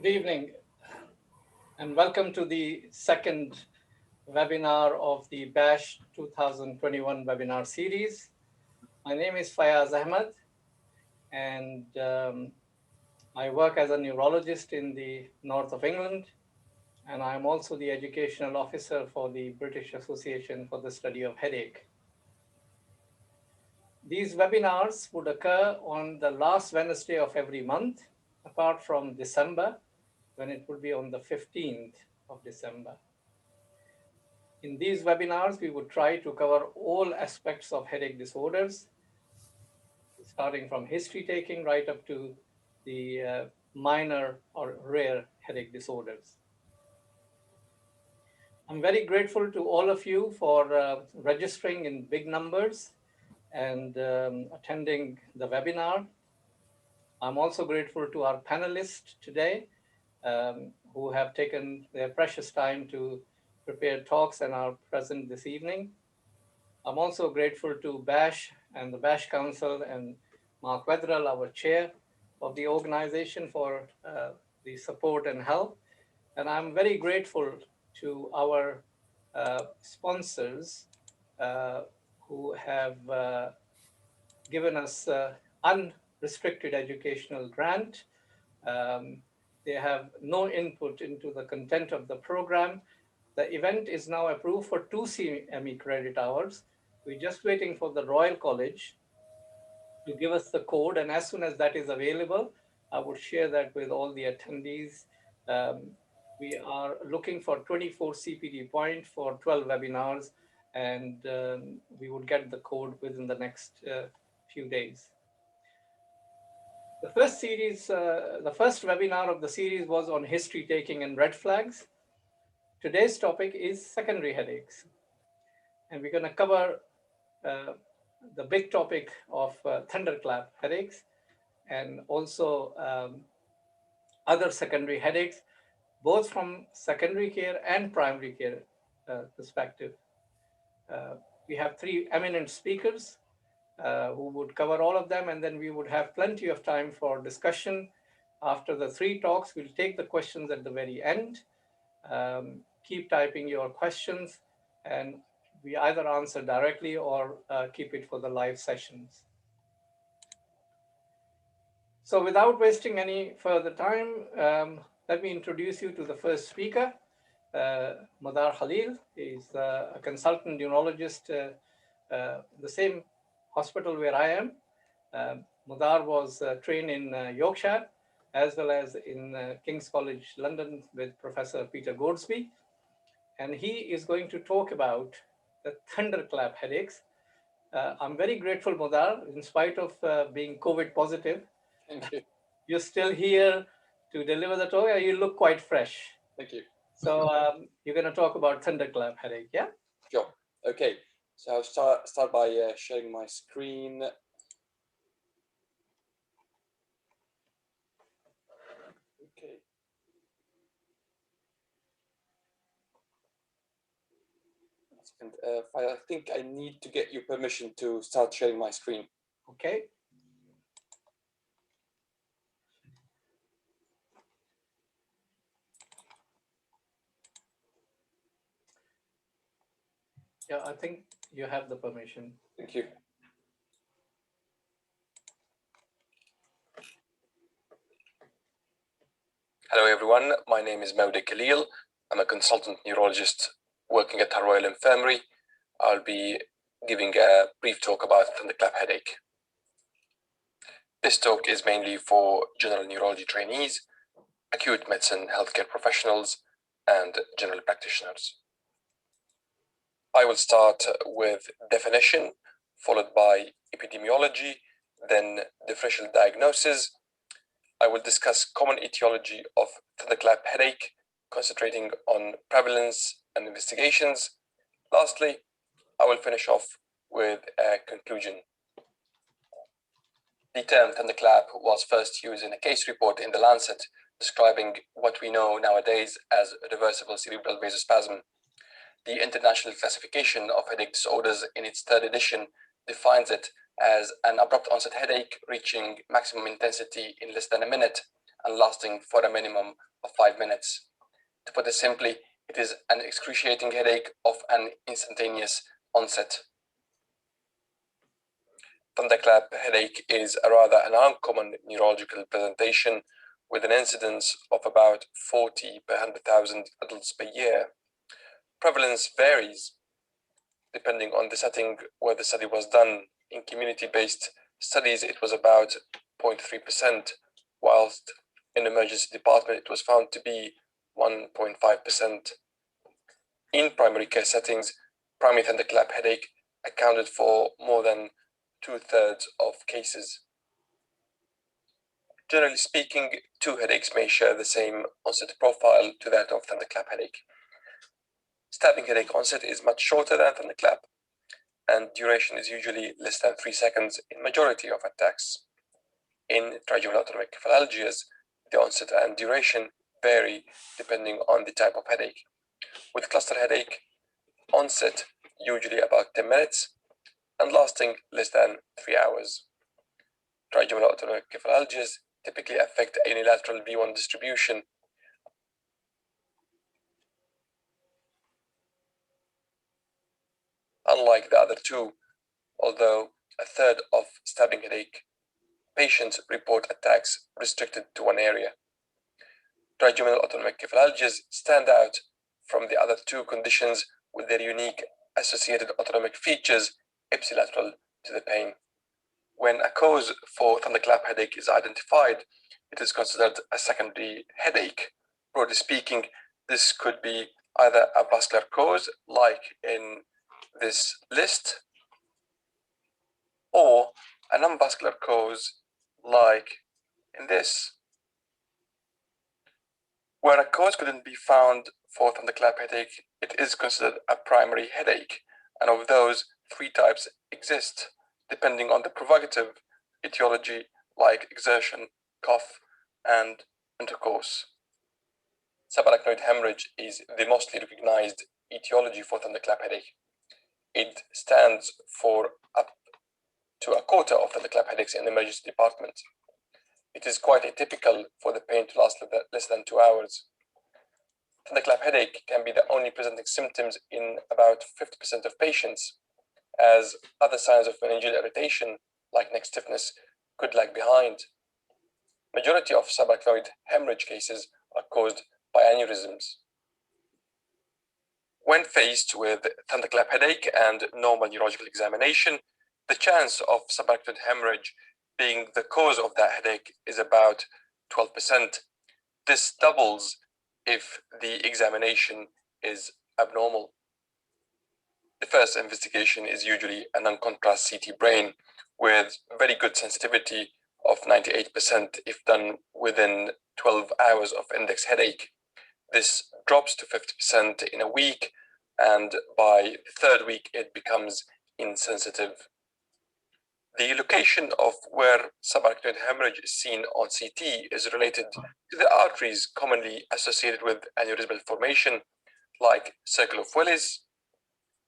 Good evening, and welcome to the second webinar of the BASH 2021 webinar series. My name is Fayaz Ahmed, and I work as a neurologist in the north of England, and I'm also the educational officer for the British Association for the Study of Headache. These webinars would occur on the last Wednesday of every month, apart from December, when it would be on the 15th of December. In these webinars, we would try to cover all aspects of headache disorders, starting from history taking right up to the minor or rare headache disorders. I'm very grateful to all of you for registering in big numbers and attending the webinar. I'm also grateful to our panelists today who have taken their precious time to prepare talks and are present this evening. I'm also grateful to BASH and the BASH Council and Mark Wetherell, our chair of the organization, for the support and help. And I'm very grateful to our sponsors who have given us unrestricted educational grant. They have no input into the content of the program. The event is now approved for 2 CME credit hours. We're just waiting for the Royal College to give us the code, and as soon as that is available, I would share that with all the attendees. We are looking for 24 CPD points for 12 webinars, and we would get the code within the next few days. The first webinar of the series was on history taking and red flags. Today's topic is secondary headaches. And we're going to cover the big topic of thunderclap headaches and also other secondary headaches, both from secondary care and primary care perspective. We have 3 eminent speakers who would cover all of them, and then we would have plenty of time for discussion. After the 3 talks, we'll take the questions at the very end. Keep typing your questions, and we either answer directly or keep it for the live sessions. So without wasting any further time, let me introduce you to the first speaker, Modar Khalil. He's a consultant neurologist, the same hospital where I am. Modar was trained in Yorkshire, as well as in King's College London with Professor Peter Goadsby. And he is going to talk about the thunderclap headaches. I'm very grateful, Modar, in spite of being COVID positive. Thank you. You're still here to deliver the talk, and you look quite fresh. Thank you. So you're going to talk about thunderclap headache, yeah? Sure. Okay. So I'll start by sharing my screen. Okay. And I think I need to get your permission to start sharing my screen. Okay. Yeah, I think you have the permission. Thank you. Hello, everyone. My name is Modar Khalil. I'm a consultant neurologist working at the Royal Infirmary. I'll be giving a brief talk about thunderclap headache. This talk is mainly for general neurology trainees, acute medicine healthcare professionals, and general practitioners. I will start with definition, followed by epidemiology, then differential diagnosis. I will discuss common etiology of thunderclap headache, concentrating on prevalence and investigations. Lastly, I will finish off with a conclusion. The term thunderclap was first used in a case report in The Lancet, describing what we know nowadays as reversible cerebral vasospasm. The International Classification of Headache Disorders, in its 3rd edition, defines it as an abrupt onset headache reaching maximum intensity in less than a minute and lasting for a minimum of 5 minutes. To put it simply, it is an excruciating headache of an instantaneous onset. Thunderclap headache is a rather an uncommon neurological presentation with an incidence of about 40 per 100,000 adults per year. Prevalence varies depending on the setting where the study was done. In community-based studies, it was about 0.3%, whilst in emergency department, it was found to be 1.5%. In primary care settings, primary thunderclap headache accounted for more than 2/3 of cases. Generally speaking, two headaches may share the same onset profile to that of thunderclap headache. Stabbing headache onset is much shorter than thunderclap, and duration is usually less than 3 seconds in majority of attacks. In trigeminal autonomic kephalgias, the onset and duration vary depending on the type of headache. With cluster headache, onset usually about 10 minutes and lasting less than 3 hours. Trigeminal autonomic kephalgias typically affect a unilateral V1 distribution. Unlike the other two, although a third of stabbing headache patients report attacks restricted to one area. Trigeminal autonomic kephalgias stand out from the other two conditions with their unique associated autonomic features ipsilateral to the pain. When a cause for thunderclap headache is identified, it is considered a secondary headache. Broadly speaking, this could be either a vascular cause, like in this list, or a non-vascular cause, like in this. Where a cause couldn't be found for thunderclap headache, it is considered a primary headache, and of those, 3 types exist, depending on the provocative etiology like exertion, cough, and intercourse. Subarachnoid hemorrhage is the mostly recognized etiology for thunderclap headache. It stands for up to a quarter of thunderclap headaches in the emergency department. It is quite atypical for the pain to last less than 2 hours. Thunderclap headache can be the only presenting symptoms in about 50% of patients, as other signs of meningeal irritation, like neck stiffness, could lag behind. Majority of subarachnoid hemorrhage cases are caused by aneurysms. When faced with thunderclap headache and normal neurological examination, the chance of subarachnoid hemorrhage being the cause of that headache is about 12%. This doubles if the examination is abnormal. The first investigation is usually a non-contrast CT brain with very good sensitivity of 98% if done within 12 hours of index headache. This drops to 50% in a week, and by the third week it becomes insensitive. The location of where subarachnoid hemorrhage is seen on CT is related to the arteries commonly associated with aneurysmal formation, like circle of Willis,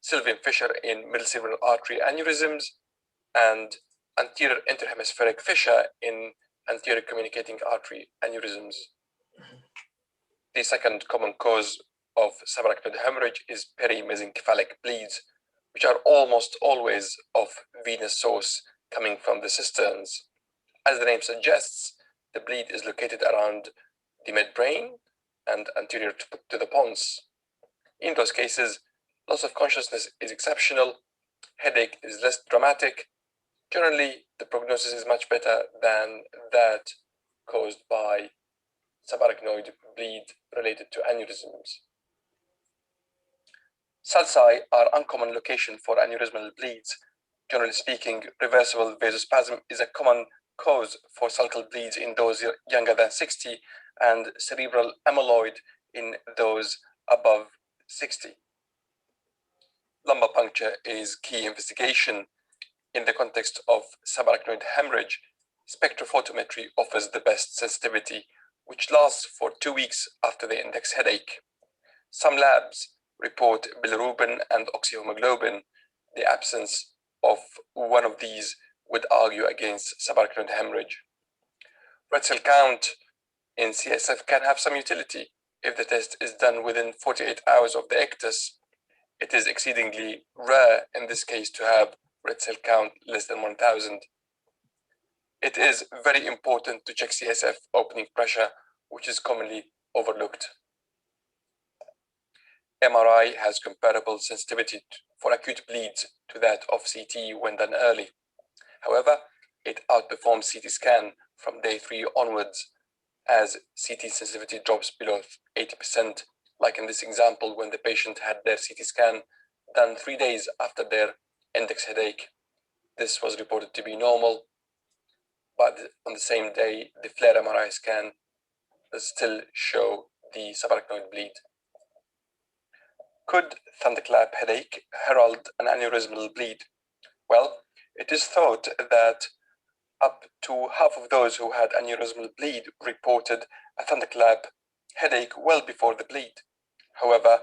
Sylvian fissure in middle cerebral artery aneurysms, and anterior interhemispheric fissure in anterior communicating artery aneurysms. The second common cause of subarachnoid hemorrhage is perimesencephalic bleeds, which are almost always of venous source coming from the cisterns. As the name suggests, the bleed is located around the midbrain and anterior to the pons. In those cases, loss of consciousness is exceptional, headache is less dramatic. Generally, the prognosis is much better than that caused by subarachnoid bleed related to aneurysms. Sulci are uncommon location for aneurysmal bleeds. Generally speaking, reversible vasospasm is a common cause for sulcal bleeds in those younger than 60 and cerebral amyloid in those above 60. Lumbar puncture is key investigation. In the context of subarachnoid hemorrhage, spectrophotometry offers the best sensitivity, which lasts for 2 weeks after the index headache. Some labs report bilirubin and oxyhemoglobin. The absence of one of these would argue against subarachnoid hemorrhage. Red cell count in CSF can have some utility if the test is done within 48 hours of the ictus. It is exceedingly rare in this case to have red cell count less than 1000. It is very important to check CSF opening pressure, which is commonly overlooked. MRI has comparable sensitivity for acute bleeds to that of CT when done early. However, it outperforms CT scan from day 3 onwards, as CT sensitivity drops below 80%, like in this example when the patient had their CT scan done 3 days after their index headache. This was reported to be normal, but on the same day, the flare MRI scan does still show the subarachnoid bleed. Could thunderclap headache herald an aneurysmal bleed? Well, it is thought that up to half of those who had aneurysmal bleed reported a thunderclap headache well before the bleed. However,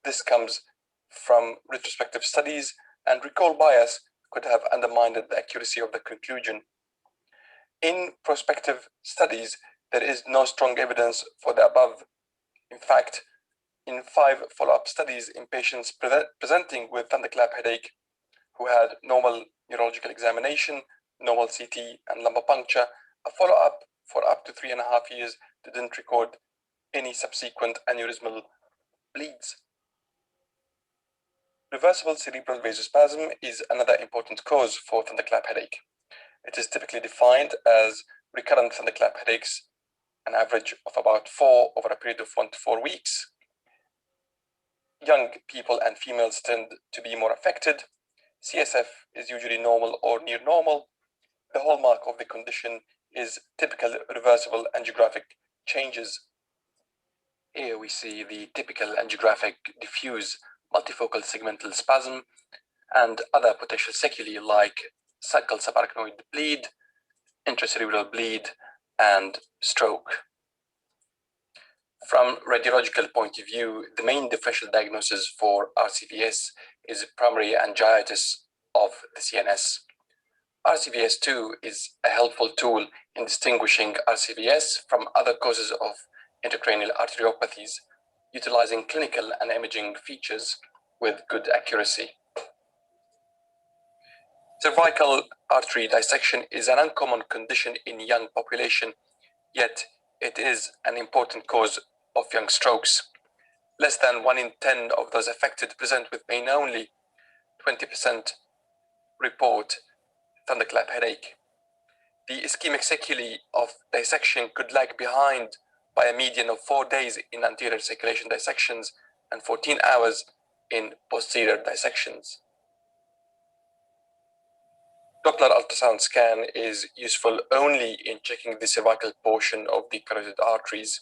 this comes from retrospective studies, and recall bias could have undermined the accuracy of the conclusion. In prospective studies, there is no strong evidence for the above. In fact, in 5 follow-up studies in patients presenting with thunderclap headache who had normal neurological examination, normal CT, and lumbar puncture, a follow-up for up to 3.5 years didn't record any subsequent aneurysmal bleeds. Reversible cerebral vasospasm is another important cause for thunderclap headache. It is typically defined as recurrent thunderclap headaches, an average of about 4 over a period of 1 to 4 weeks. Young people and females tend to be more affected. CSF is usually normal or near normal. The hallmark of the condition is typical reversible angiographic changes. Here we see the typical angiographic diffuse multifocal segmental spasm and other potential sequelae like cervical subarachnoid bleed, intracerebral bleed, and stroke. From radiological point of view, the main differential diagnosis for RCVS is primary angiitis of the CNS. RCVS2 is a helpful tool in distinguishing RCVS from other causes of intracranial arteriopathies, utilizing clinical and imaging features with good accuracy. Cervical artery dissection is an uncommon condition in young population, yet it is an important cause of young strokes. Less than 1 in 10 of those affected present with pain only. 20% report thunderclap headache. The ischemic sequelae of dissection could lag behind by a median of 4 days in anterior circulation dissections and 14 hours in posterior dissections. Doppler ultrasound scan is useful only in checking the cervical portion of the carotid arteries.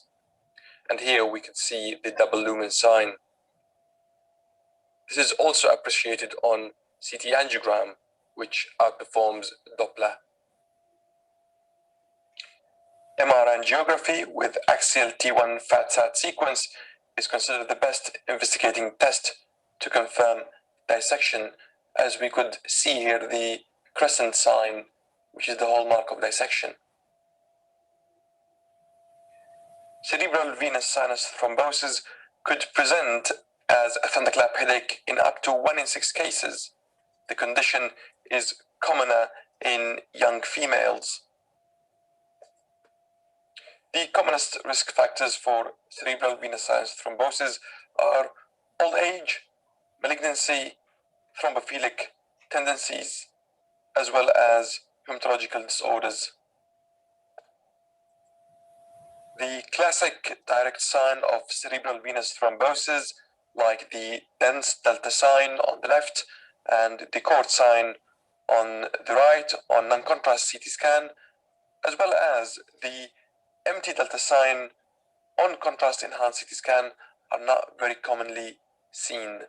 And here we can see the double lumen sign. This is also appreciated on Ct Angiogram, which outperforms Doppler. MR angiography with axial T1 fat-SAT sequence is considered the best investigating test to confirm dissection, as we could see here the crescent sign, which is the hallmark of dissection. Cerebral venous sinus thrombosis could present as a thunderclap headache in up to 1 in 6 cases. The condition is commoner in young females. The commonest risk factors for cerebral venous sinus thrombosis are old age, malignancy, thrombophilic tendencies, as well as hematological disorders. The classic direct sign of cerebral venous thrombosis, like the dense delta sign on the left and the cord sign on the right on non-contrast CT scan, as well as the empty delta sign on contrast enhanced CT scan, are not very commonly seen.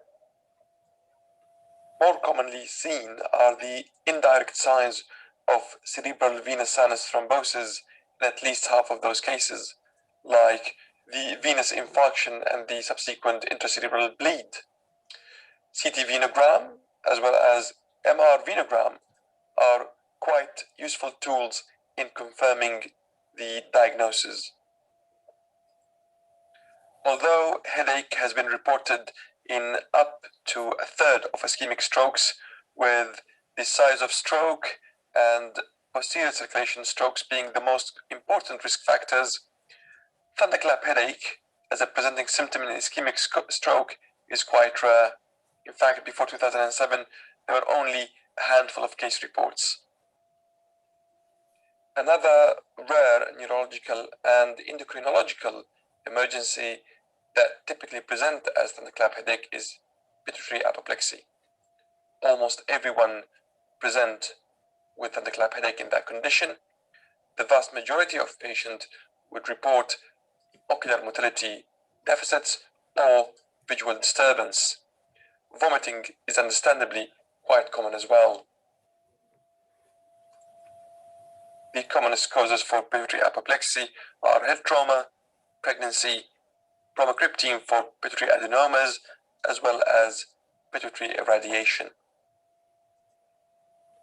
More commonly seen are the indirect signs of cerebral venous sinus thrombosis in at least half of those cases, like the venous infarction and the subsequent intracerebral bleed. CT venogram as well as MR venogram are quite useful tools in confirming the diagnosis. Although headache has been reported in up to a third of ischemic strokes, with the size of stroke and posterior circulation strokes being the most important risk factors, thunderclap headache as a presenting symptom in ischemic stroke is quite rare. In fact, before 2007, there were only a handful of case reports. Another rare neurological and endocrinological emergency that typically present as thunderclap headache is pituitary apoplexy. Almost everyone present with thunderclap headache in that condition. The vast majority of patients would report ocular motility deficits or visual disturbance. Vomiting is understandably quite common as well. The commonest causes for pituitary apoplexy are head trauma, pregnancy, bromocriptine for pituitary adenomas, as well as pituitary irradiation.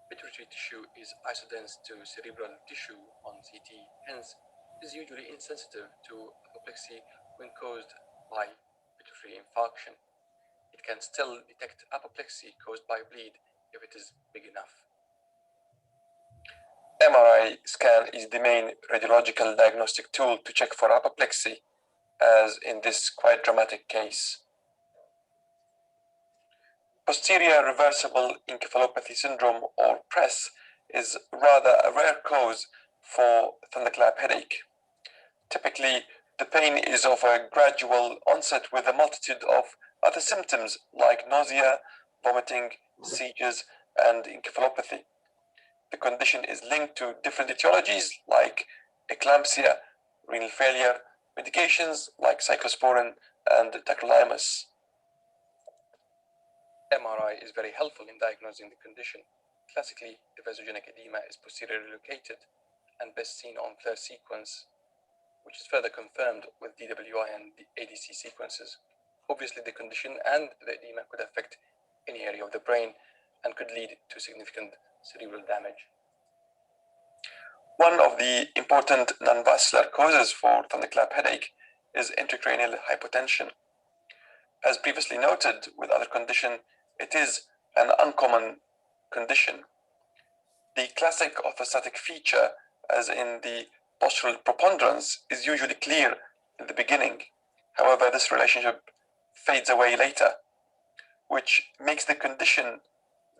Pituitary tissue is isodense to cerebral tissue on CT, hence is usually insensitive to apoplexy when caused by pituitary infarction. It can still detect apoplexy caused by bleed if it is big enough. MRI scan is the main radiological diagnostic tool to check for apoplexy, as in this quite dramatic case. Posterior reversible encephalopathy syndrome, or PRES, is rather a rare cause for thunderclap headache. Typically, the pain is of a gradual onset with a multitude of other symptoms like nausea, vomiting, seizures, and encephalopathy. The condition is linked to different etiologies like eclampsia, renal failure, medications like cyclosporin and tacrolimus. MRI is very helpful in diagnosing the condition. Classically, the vasogenic edema is posteriorly located and best seen on FLAIR sequence, which is further confirmed with DWI and the ADC sequences. Obviously, the condition and the edema could affect any area of the brain and could lead to significant cerebral damage. One of the important non-vascular causes for thunderclap headache is intracranial hypotension. As previously noted with other conditions, it is an uncommon condition. The classic orthostatic feature, as in the postural preponderance, is usually clear in the beginning. However, this relationship fades away later, which makes the condition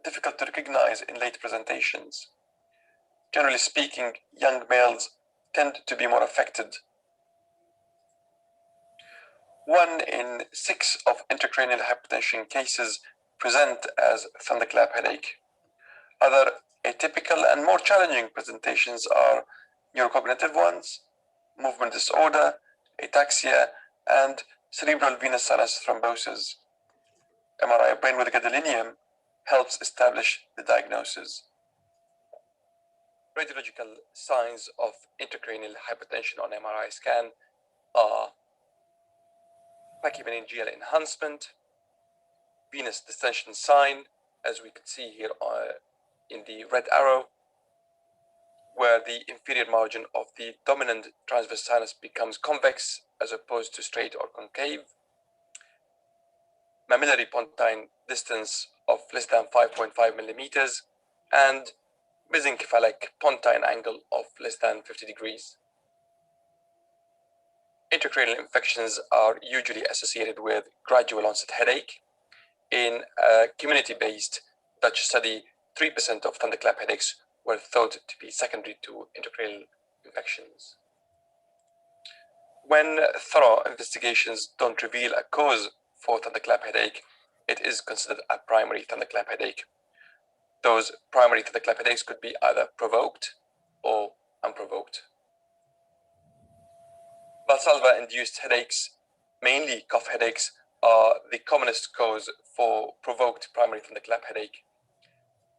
difficult to recognize in late presentations. Generally speaking, young males tend to be more affected. 1 in 6 of intracranial hypertension cases present as thunderclap headache. Other atypical and more challenging presentations are neurocognitive ones, movement disorder, ataxia, and cerebral venous sinus thrombosis. MRI brain with gadolinium helps establish the diagnosis. Radiological signs of intracranial hypertension on MRI scan are pachymeningeal enhancement, venous distension sign, as we could see here in the red arrow, where the inferior margin of the dominant transverse sinus becomes convex as opposed to straight or concave, mammillary pontine distance of less than 5.5 millimeters, and mesencephalic pontine angle of less than 50 degrees. Intracranial infections are usually associated with gradual onset headache. In a community-based Dutch study, 3% of thunderclap headaches were thought to be secondary to intracranial infections. When thorough investigations don't reveal a cause for thunderclap headache, it is considered a primary thunderclap headache. Those primary thunderclap headaches could be either provoked or unprovoked. Valsalva-induced headaches, mainly cough headaches, are the commonest cause for provoked primary thunderclap headache.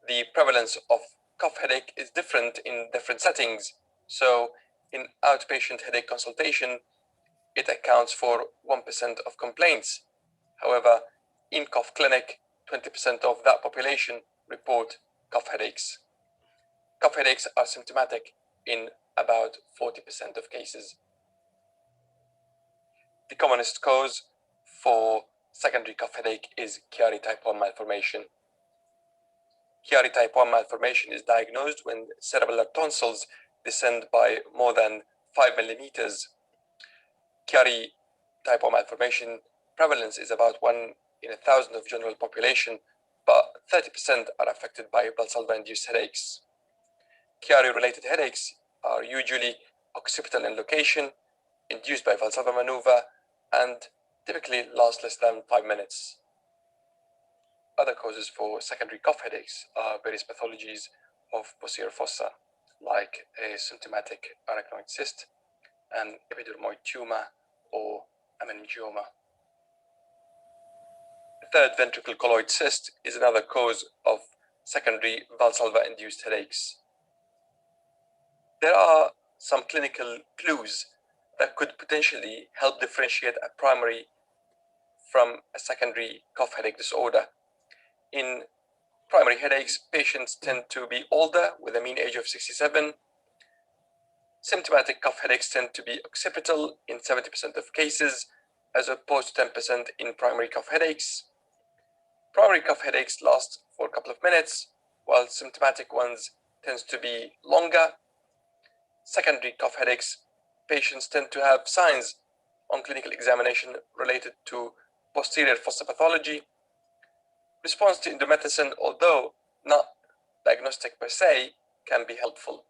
The prevalence of cough headache is different in different settings. So in outpatient headache consultation, it accounts for 1% of complaints. However, in cough clinic, 20% of that population report cough headaches. Cough headaches are symptomatic in about 40% of cases. The commonest cause for secondary cough headache is Chiari type 1 malformation. Chiari type 1 malformation is diagnosed when cerebellar tonsils descend by more than 5 millimeters. Chiari type 1 malformation prevalence is about 1 in 1,000 of general population, but 30% are affected by Valsalva-induced headaches. Chiari-related headaches are usually occipital in location, induced by Valsalva maneuver, and typically last less than 5 minutes. Other causes for secondary cough headaches are various pathologies of posterior fossa, like a symptomatic arachnoid cyst, an epidermoid tumor, or a meningioma. Third ventricle colloid cyst is another cause of secondary Valsalva-induced headaches. There are some clinical clues that could potentially help differentiate a primary from a secondary cough headache disorder. In primary headaches, patients tend to be older with a mean age of 67. Symptomatic cough headaches tend to be occipital in 70% of cases, as opposed to 10% in primary cough headaches. Primary cough headaches last for a couple of minutes, while symptomatic ones tends to be longer. Secondary cough headaches, patients tend to have signs on clinical examination related to posterior fossa pathology. Response to indomethacin, although not diagnostic per se, can be helpful.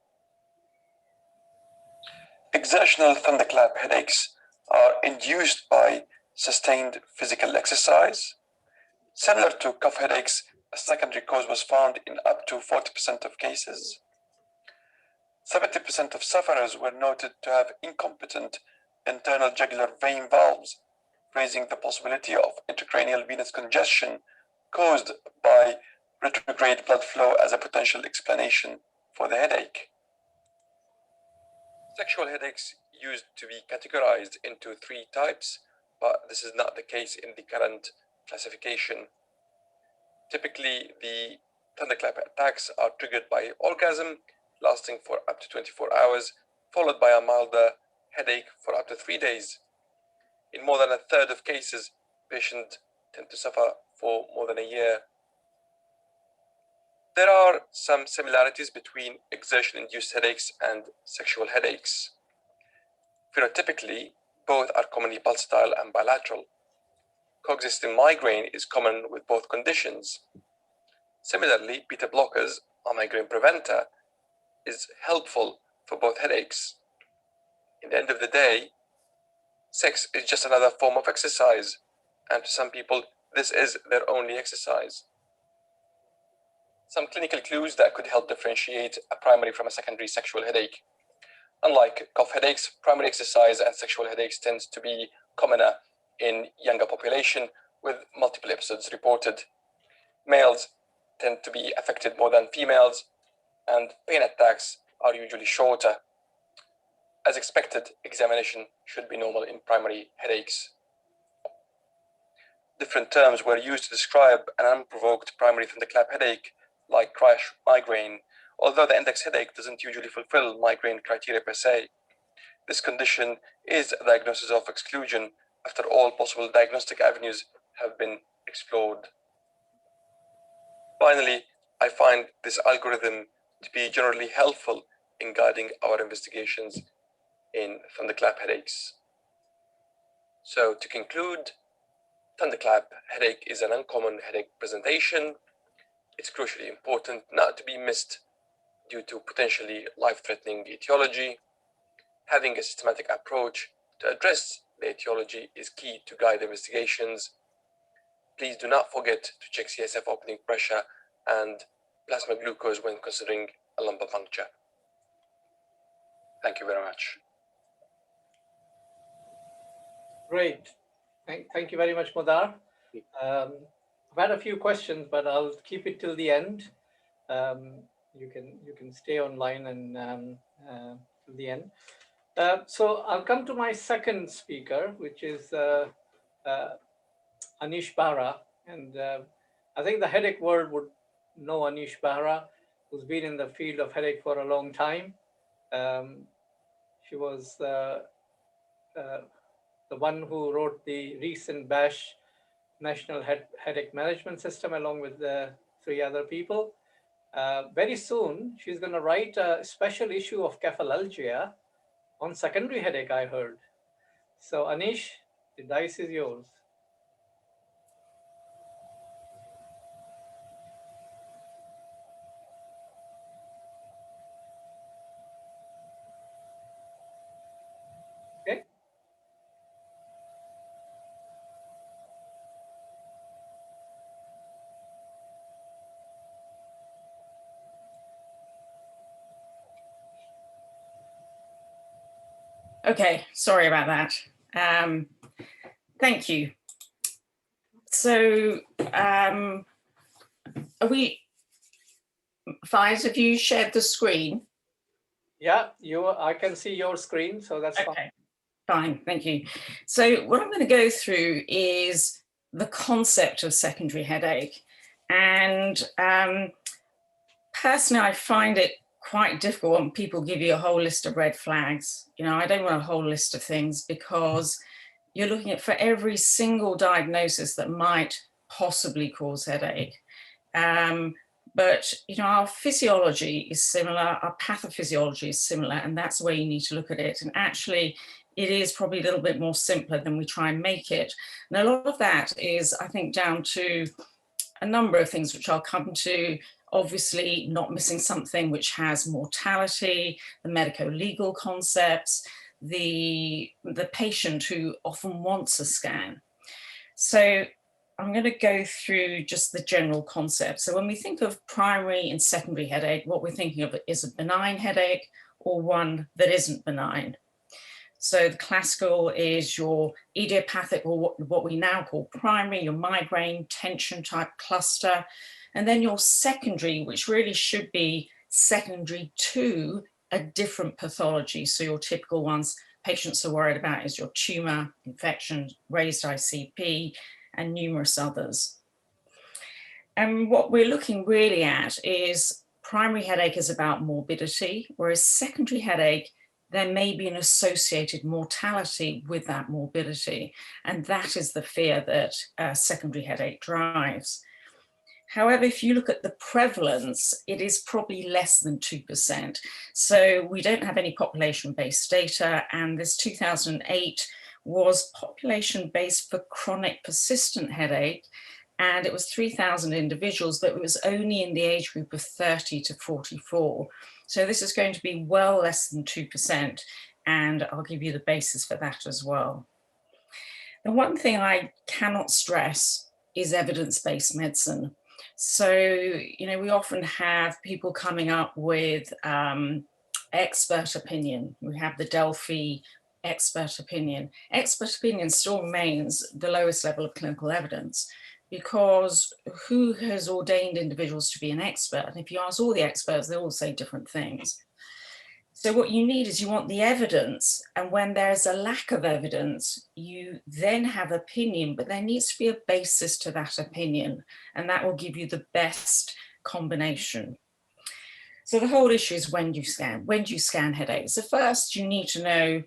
Exertional thunderclap headaches are induced by sustained physical exercise. Similar to cough headaches, a secondary cause was found in up to 40% of cases. 70% of sufferers were noted to have incompetent internal jugular vein valves, raising the possibility of intracranial venous congestion caused by retrograde blood flow as a potential explanation for the headache. Sexual headaches used to be categorized into 3 types, but this is not the case in the current classification. Typically, the thunderclap attacks are triggered by orgasm, lasting for up to 24 hours, followed by a milder headache for up to 3 days. In more than a third of cases, patients tend to suffer for more than a year. There are some similarities between exertion-induced headaches and sexual headaches. Phenotypically, both are commonly pulsatile and bilateral. Coexisting migraine is common with both conditions. Similarly, beta blockers, a migraine preventer, is helpful for both headaches. In the end of the day, sex is just another form of exercise, and to some people, this is their only exercise. Some clinical clues that could help differentiate a primary from a secondary sexual headache. Unlike cough headaches, primary exercise and sexual headaches tend to be commoner in younger population, with multiple episodes reported. Males tend to be affected more than females, and pain attacks are usually shorter. As expected, examination should be normal in primary headaches. Different terms were used to describe an unprovoked primary thunderclap headache, like crash migraine, although the index headache doesn't usually fulfill migraine criteria per se. This condition is a diagnosis of exclusion after all possible diagnostic avenues have been explored. Finally, I find this algorithm to be generally helpful in guiding our investigations in thunderclap headaches. So to conclude, thunderclap headache is an uncommon headache presentation. It's crucially important not to be missed due to potentially life-threatening etiology. Having a systematic approach to address the etiology is key to guide investigations. Please do not forget to check CSF opening pressure and plasma glucose when considering a lumbar puncture. Thank you very much. Great. Thank you very much, Modar. I've had a few questions, but I'll keep it till the end. You can stay online and till the end. So I'll come to my second speaker, which is Anish Bahra, and I think the headache world would know Anish Bahra, who's been in the field of headache for a long time. She was the one who wrote the recent BASH National Headache Management System, along with the 3 other people. Very soon, she's going to write a special issue of Cephalalgia on secondary headache, I heard. So Anish, the dice is yours. Okay. Okay, sorry about that. Thank you. So, are we, Faiz, have you shared the screen? Yeah, I can see your screen, so that's fine. Okay, fine, thank you. So what I'm going to go through is the concept of secondary headache. And personally, I find it quite difficult when people give you a whole list of red flags. You know, I don't want a whole list of things because you're looking at for every single diagnosis that might possibly cause headache. But, you know, our physiology is similar, our pathophysiology is similar, and that's where you need to look at it. And actually, it is probably a little bit more simpler than we try and make it. And a lot of that is, I think, down to a number of things, which I'll come to. Obviously, not missing something which has mortality, the medico-legal concepts, the patient who often wants a scan. So I'm going to go through just the general concept. So when we think of primary and secondary headache, what we're thinking of is a benign headache or one that isn't benign. So the classical is your idiopathic, or what we now call primary, your migraine, tension type cluster, and then your secondary, which really should be secondary to a different pathology. So your typical ones patients are worried about is your tumor, infection, raised ICP, and numerous others. And what we're looking really at is primary headache is about morbidity, whereas secondary headache, there may be an associated mortality with that morbidity. And that is the fear that secondary headache drives. However, if you look at the prevalence, it is probably less than 2%. So we don't have any population-based data, and this 2008 was population-based for chronic persistent headache, and it was 3,000 individuals, but it was only in the age group of 30 to 44. So this is going to be well less than 2%, and I'll give you the basis for that as well. The one thing I cannot stress is evidence-based medicine. So, you know, we often have people coming up with expert opinion. We have the Delphi expert opinion. Expert opinion still remains the lowest level of clinical evidence, because who has ordained individuals to be an expert? And if you ask all the experts, they all say different things. So what you need is you want the evidence, and when there's a lack of evidence, you then have opinion, but there needs to be a basis to that opinion, and that will give you the best combination. So the whole issue is when do you scan headaches? So first you need to know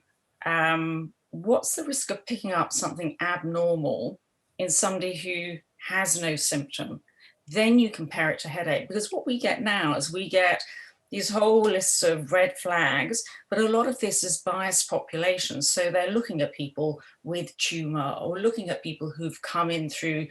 what's the risk of picking up something abnormal in somebody who has no symptom. Then you compare it to headache, because what we get now is we get these whole lists of red flags, but a lot of this is biased populations. So they're looking at people with tumor or looking at people who've come in through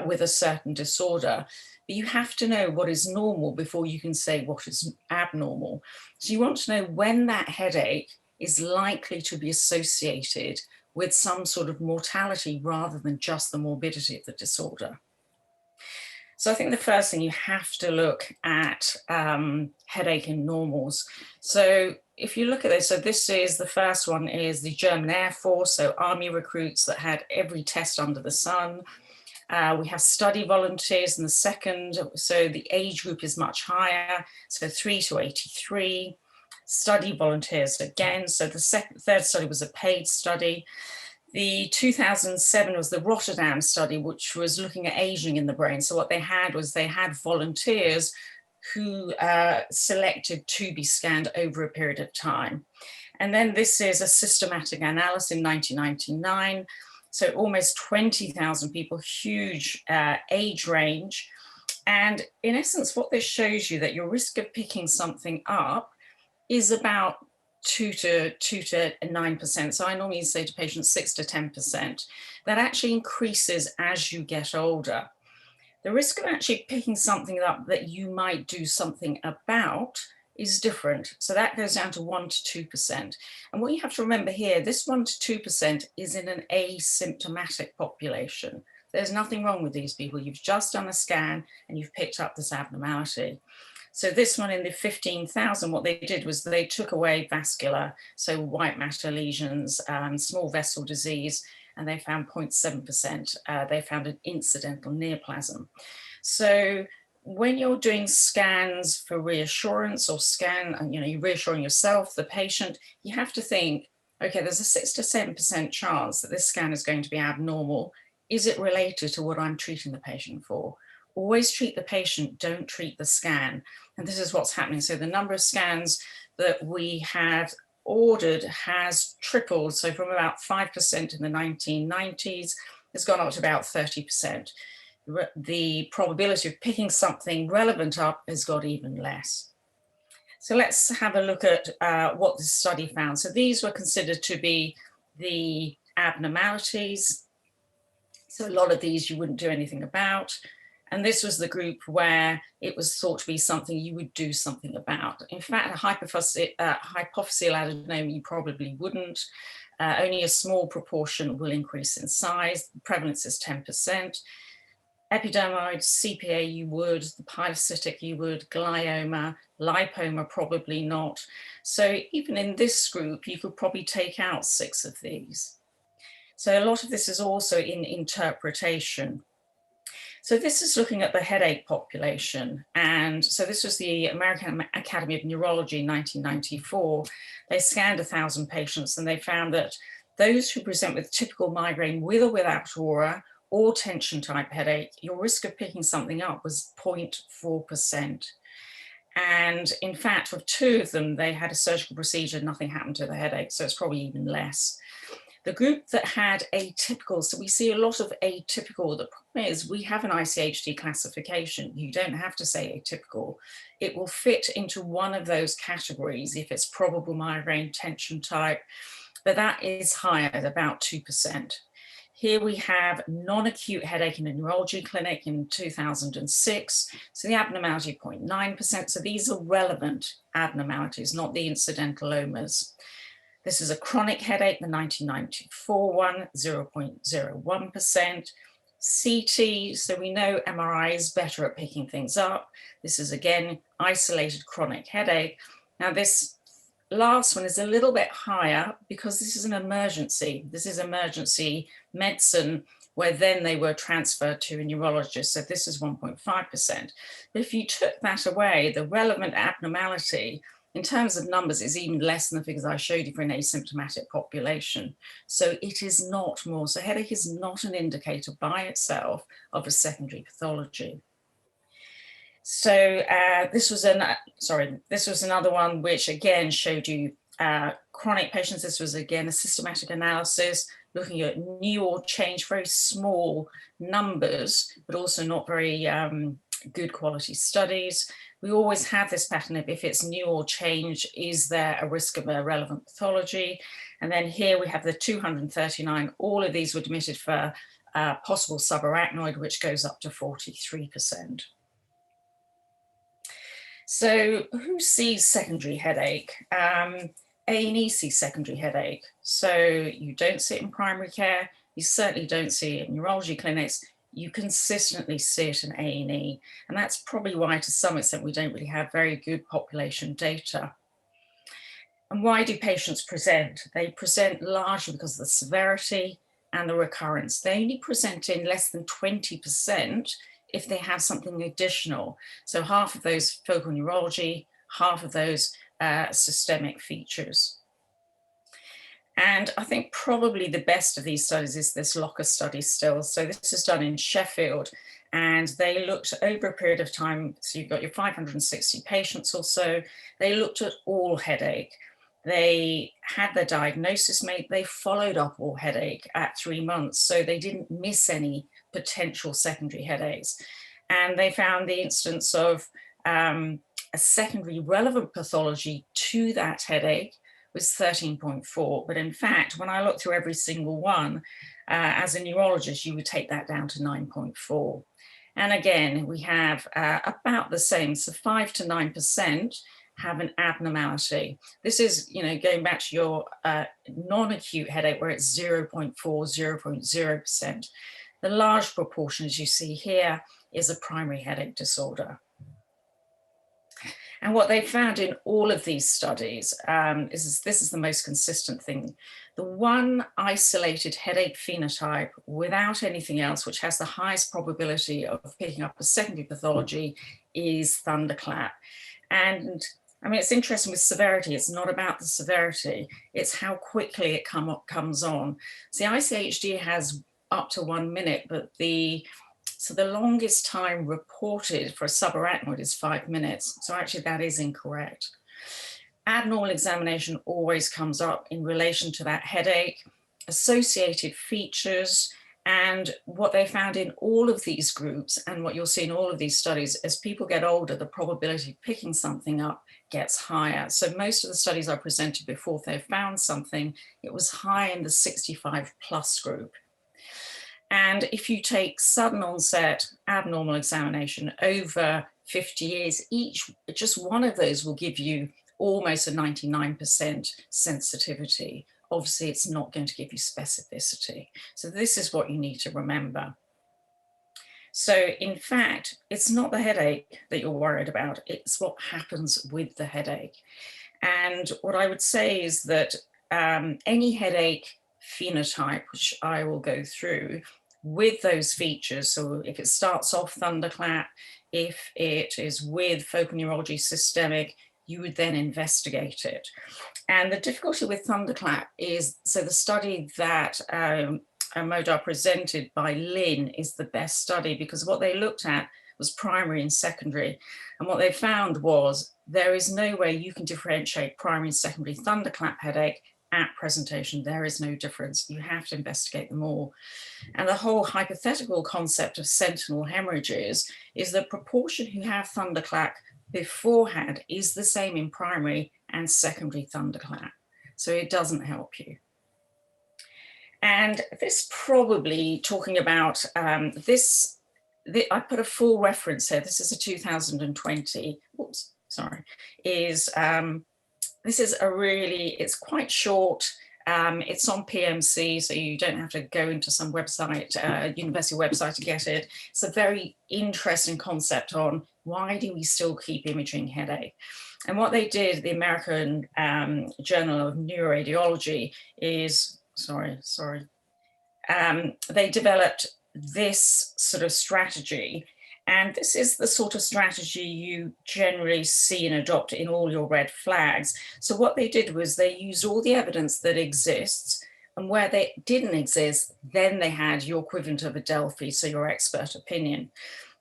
with a certain disorder. But you have to know what is normal before you can say what is abnormal. So you want to know when that headache is likely to be associated with some sort of mortality rather than just the morbidity of the disorder. So I think the first thing you have to look at headache in normals. So if you look at this, so this is the first one is the German Air Force, so army recruits that had every test under the sun. We have study volunteers in the second, so the age group is much higher, so 3 to 83. Study volunteers again, so the third study was a paid study. The 2007 was the Rotterdam Study, which was looking at aging in the brain. So what they had was they had volunteers who selected to be scanned over a period of time. And then this is a systematic analysis in 1999. So almost 20,000 people, huge age range. And in essence, what this shows you that your risk of picking something up is about 2 to 9%. So I normally say to patients 6 to 10%. That actually increases as you get older. The risk of actually picking something up that you might do something about is different. So that goes down to 1 to 2%. And what you have to remember here, this 1 to 2% is in an asymptomatic population. There's nothing wrong with these people. You've just done a scan and you've picked up this abnormality. So this one in the 15,000, what they did was they took away vascular, so white matter lesions, small vessel disease, and they found 0.7%. They found an incidental neoplasm. So when you're doing scans for reassurance or you're reassuring yourself, the patient, you have to think, okay, there's a 6 to 7% chance that this scan is going to be abnormal. Is it related to what I'm treating the patient for? Always treat the patient, don't treat the scan. And this is what's happening. So the number of scans that we have ordered has tripled. So from about 5% in the 1990s, it's gone up to about 30%. The probability of picking something relevant up has got even less. So let's have a look at what this study found. So these were considered to be the abnormalities. So a lot of these you wouldn't do anything about. And this was the group where it was thought to be something you would do something about. In fact, a hypophyseal adenoma, you probably wouldn't. Only a small proportion will increase in size. The prevalence is 10%. Epidermoid, CPA, you would. The pilocytic, you would. Glioma, lipoma, probably not. So even in this group, you could probably take out 6 of these. So a lot of this is also in interpretation. So this is looking at the headache population. And so this was the American Academy of Neurology in 1994. They scanned 1,000 patients and they found that those who present with typical migraine with or without aura or tension type headache, your risk of picking something up was 0.4%. And in fact, for 2 of them, they had a surgical procedure, nothing happened to the headache. So it's probably even less. The group that had atypical, so we see a lot of atypical. The problem is we have an ICHD classification. You don't have to say atypical. It will fit into one of those categories if it's probable migraine, tension type, but that is higher at about 2%. Here we have non-acute headache in a neurology clinic in 2006. So the abnormality 0.9%. So these are relevant abnormalities, not the incidentalomas. This is a chronic headache, the 1994 one, 0.01%. CT, so we know MRI is better at picking things up. This is again, isolated chronic headache. Now this last one is a little bit higher because this is an emergency. This is emergency medicine where then they were transferred to a neurologist. So this is 1.5%. But if you took that away, the relevant abnormality in terms of numbers is even less than the figures I showed you for an asymptomatic population. So it is not more. So headache is not an indicator by itself of a secondary pathology. So this was another one which again showed you chronic patients. This was again a systematic analysis looking at new or change, very small numbers, but also not very good quality studies. We always have this pattern of if it's new or change, is there a risk of a relevant pathology? And then here we have the 239, all of these were admitted for possible subarachnoid, which goes up to 43%. So who sees secondary headache? A&E sees secondary headache. So you don't see it in primary care, you certainly don't see it in neurology clinics, you consistently see it in A&E. And that's probably why to some extent we don't really have very good population data. And why do patients present? They present largely because of the severity and the recurrence. They only present in less than 20% if they have something additional. So half of those focal neurology, half of those systemic features. And I think probably the best of these studies is this Locker study still. So this is done in Sheffield, and they looked over a period of time. So you've got your 560 patients or so. They looked at all headache. They had their diagnosis made, they followed up all headache at 3 months, so they didn't miss any potential secondary headaches. And they found the instance of a secondary relevant pathology to that headache was 13.4. But in fact, when I looked through every single one, as a neurologist, you would take that down to 9.4. And again, we have about the same, so 5 to 9% have an abnormality. This is, going back to your non-acute headache where it's 0.4, 0.0%. The large proportion, as you see here, is a primary headache disorder. And what they found in all of these studies is this is the most consistent thing. The one isolated headache phenotype without anything else, which has the highest probability of picking up a secondary pathology, is thunderclap. And I mean, it's interesting with severity. It's not about the severity. It's how quickly it comes on. So the ICHD has up to 1 minute, but the longest time reported for a subarachnoid is 5 minutes. So actually that is incorrect. Abnormal examination always comes up in relation to that headache, associated features, and what they found in all of these groups, and what you'll see in all of these studies, as people get older, the probability of picking something up gets higher. So most of the studies I presented before, if they found something, it was high in the 65 plus group. And if you take sudden onset abnormal examination over 50 years, just one of those will give you almost a 99% sensitivity. Obviously, it's not going to give you specificity. So this is what you need to remember. So in fact, it's not the headache that you're worried about, it's what happens with the headache. And what I would say is that any headache phenotype, which I will go through, with those features, so if it starts off thunderclap, if it is with focal neurology systemic, you would then investigate it. And the difficulty with thunderclap is, so the study that Modar presented by Lynn is the best study, because what they looked at was primary and secondary. And what they found was there is no way you can differentiate primary and secondary thunderclap headache at presentation. There is no difference. You have to investigate them all. And the whole hypothetical concept of sentinel hemorrhages is the proportion who have thunderclap beforehand is the same in primary and secondary thunderclap. So it doesn't help you. And this probably talking about I put a full reference here. This is a 2020, oops, sorry, this is it's quite short. It's on PMC, so you don't have to go into some website, university website to get it. It's a very interesting concept on why do we still keep imaging headache? And what they did, the American Journal of Neuroradiology is, they developed this sort of strategy. And this is the sort of strategy you generally see and adopt in all your red flags. So what they did was they used all the evidence that exists, and where they didn't exist, then they had your equivalent of a Delphi, so your expert opinion.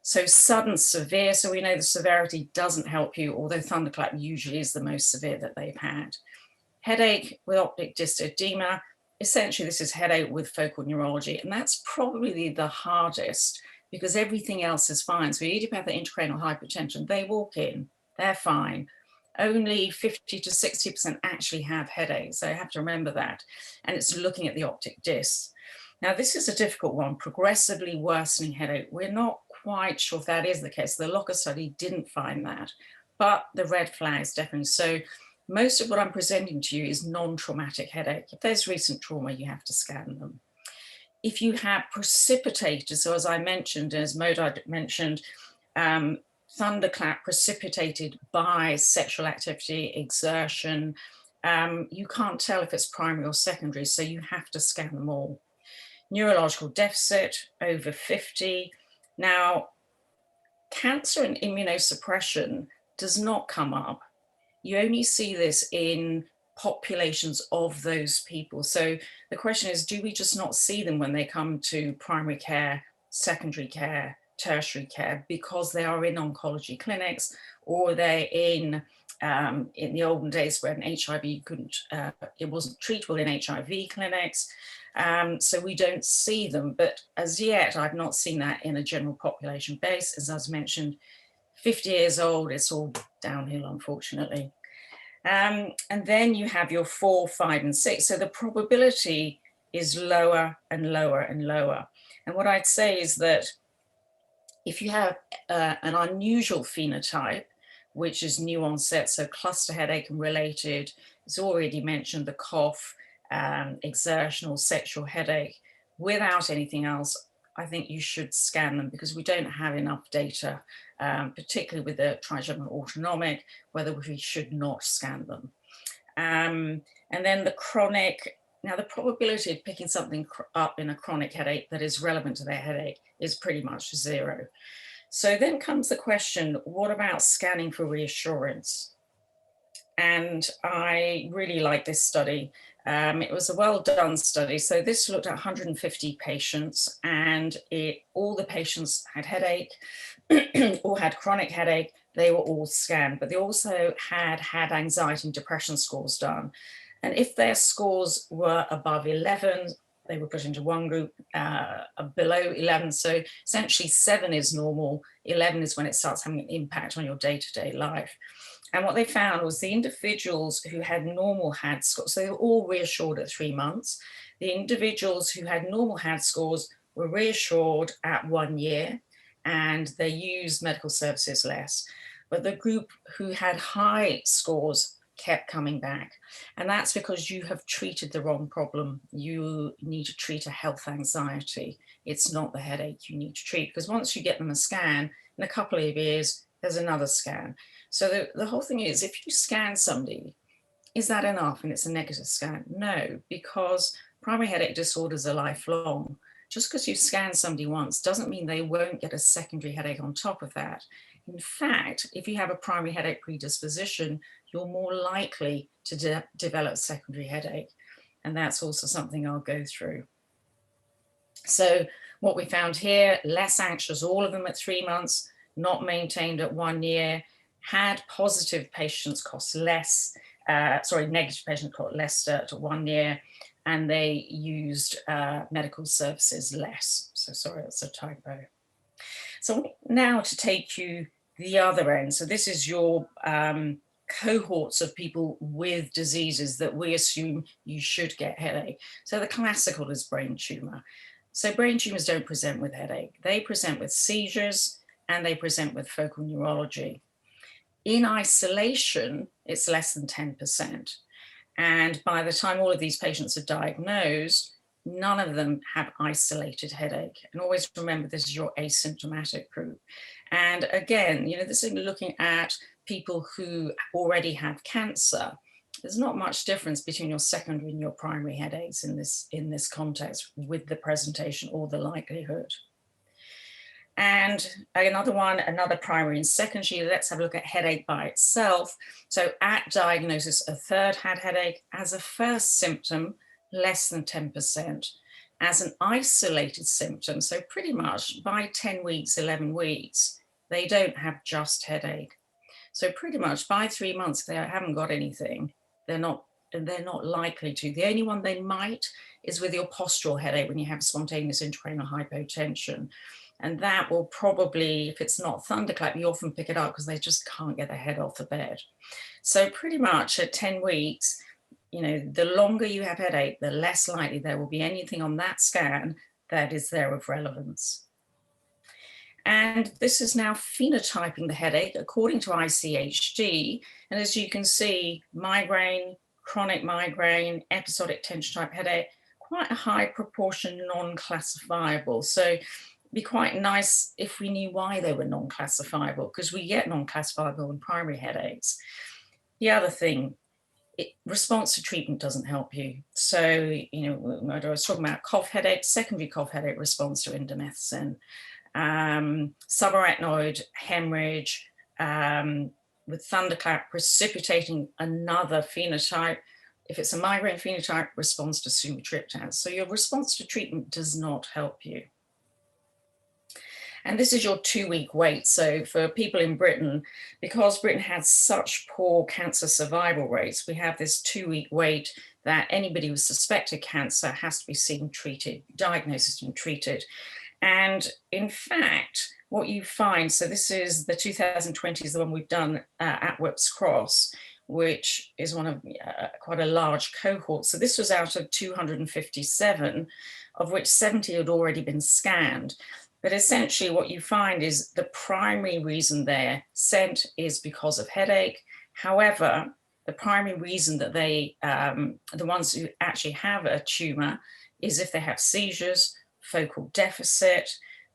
So sudden, severe, so we know the severity doesn't help you, although thunderclap usually is the most severe that they've had. Headache with optic disc edema, essentially this is headache with focal neurology, and that's probably the hardest, because everything else is fine. So idiopathic intracranial hypertension, they walk in, they're fine. Only 50 to 60% actually have headaches. So you have to remember that. And it's looking at the optic discs. Now, this is a difficult one, progressively worsening headache. We're not quite sure if that is the case. The Locker study didn't find that, but the red flags definitely. So most of what I'm presenting to you is non-traumatic headache. If there's recent trauma, you have to scan them. If you have precipitated, so as I mentioned, as Modar mentioned, thunderclap precipitated by sexual activity, exertion, you can't tell if it's primary or secondary, so you have to scan them all. Neurological deficit, over 50. Now, cancer and immunosuppression does not come up. You only see this in populations of those people. So the question is, do we just not see them when they come to primary care, secondary care, tertiary care, because they are in oncology clinics, or they're in in the olden days when HIV couldn't, it wasn't treatable in HIV clinics. So we don't see them, but as yet, I've not seen that in a general population base. As I was mentioned, 50 years old, it's all downhill, unfortunately. And then you have your 4, 5, and 6. So the probability is lower and lower and lower. And what I'd say is that if you have an unusual phenotype, which is new onset, so cluster headache and related, it's already mentioned the cough, exertional, sexual headache, without anything else, I think you should scan them because we don't have enough data, particularly with the trigeminal autonomic, whether we should not scan them. And then the chronic, now the probability of picking something up in a chronic headache that is relevant to their headache is pretty much 0. So then comes the question, what about scanning for reassurance? And I really like this study. It was a well-done study. So this looked at 150 patients, and all the patients had headache or had chronic headache. They were all scanned, but they also had anxiety and depression scores done. And if their scores were above 11, they were put into one group, below 11. So essentially 7 is normal, 11 is when it starts having an impact on your day-to-day life. And what they found was the individuals who had normal HAD scores, so they were all reassured at 3 months. The individuals who had normal HAD scores were reassured at 1 year, and they used medical services less. But the group who had high scores kept coming back. And that's because you have treated the wrong problem. You need to treat a health anxiety. It's not the headache you need to treat, because once you get them a scan, in a couple of years, there's another scan. So the whole thing is, if you scan somebody, is that enough and it's a negative scan? No, because primary headache disorders are lifelong. Just because you scan somebody once doesn't mean they won't get a secondary headache on top of that. In fact, if you have a primary headache predisposition, you're more likely to develop secondary headache. And that's also something I'll go through. So what we found here, less anxious, all of them at 3 months, not maintained at 1 year, had positive patients cost less, negative patients cost less at 1 year, and they used medical services less. So sorry, that's a typo. So now to take you the other end. So this is your cohorts of people with diseases that we assume you should get headache. So the classical is brain tumor. So brain tumors don't present with headache. They present with seizures and they present with focal neurology. In isolation, it's less than 10%. And by the time all of these patients are diagnosed, none of them have isolated headache. And always remember, this is your asymptomatic group. And again, this is looking at people who already have cancer. There's not much difference between your secondary and your primary headaches in this context with the presentation or the likelihood. And another primary and secondary, let's have a look at headache by itself. So at diagnosis, a third had headache. As a first symptom, less than 10%. As an isolated symptom, so pretty much by 10 weeks, 11 weeks, they don't have just headache. So pretty much by 3 months, if they haven't got anything, they're not likely to. The only one they might is with your postural headache when you have spontaneous intracranial hypotension. And that will probably, if it's not thunderclap, you often pick it up because they just can't get their head off the bed. So pretty much at 10 weeks, the longer you have headache, the less likely there will be anything on that scan that is there of relevance. And this is now phenotyping the headache according to ICHD. And as you can see, migraine, chronic migraine, episodic tension type headache, quite a high proportion non-classifiable. So it'd be quite nice if we knew why they were non-classifiable, because we get non-classifiable in primary headaches. The other thing, response to treatment doesn't help you. So, I was talking about cough headache, secondary cough headache responds to indomethacin. Subarachnoid hemorrhage with thunderclap precipitating another phenotype. If it's a migraine phenotype, responds to sumatriptan. So your response to treatment does not help you. And this is your 2-week wait. So for people in Britain, because Britain had such poor cancer survival rates, we have this 2-week wait that anybody with suspected cancer has to be seen, treated, diagnosed and treated. And in fact, what you find, so this is the 2020 is the one we've done at Whipps Cross, which is one of quite a large cohort. So this was out of 257, of which 70 had already been scanned. But essentially what you find is the primary reason they're sent is because of headache. However, the primary reason that they, the ones who actually have a tumor, is if they have seizures, focal deficit,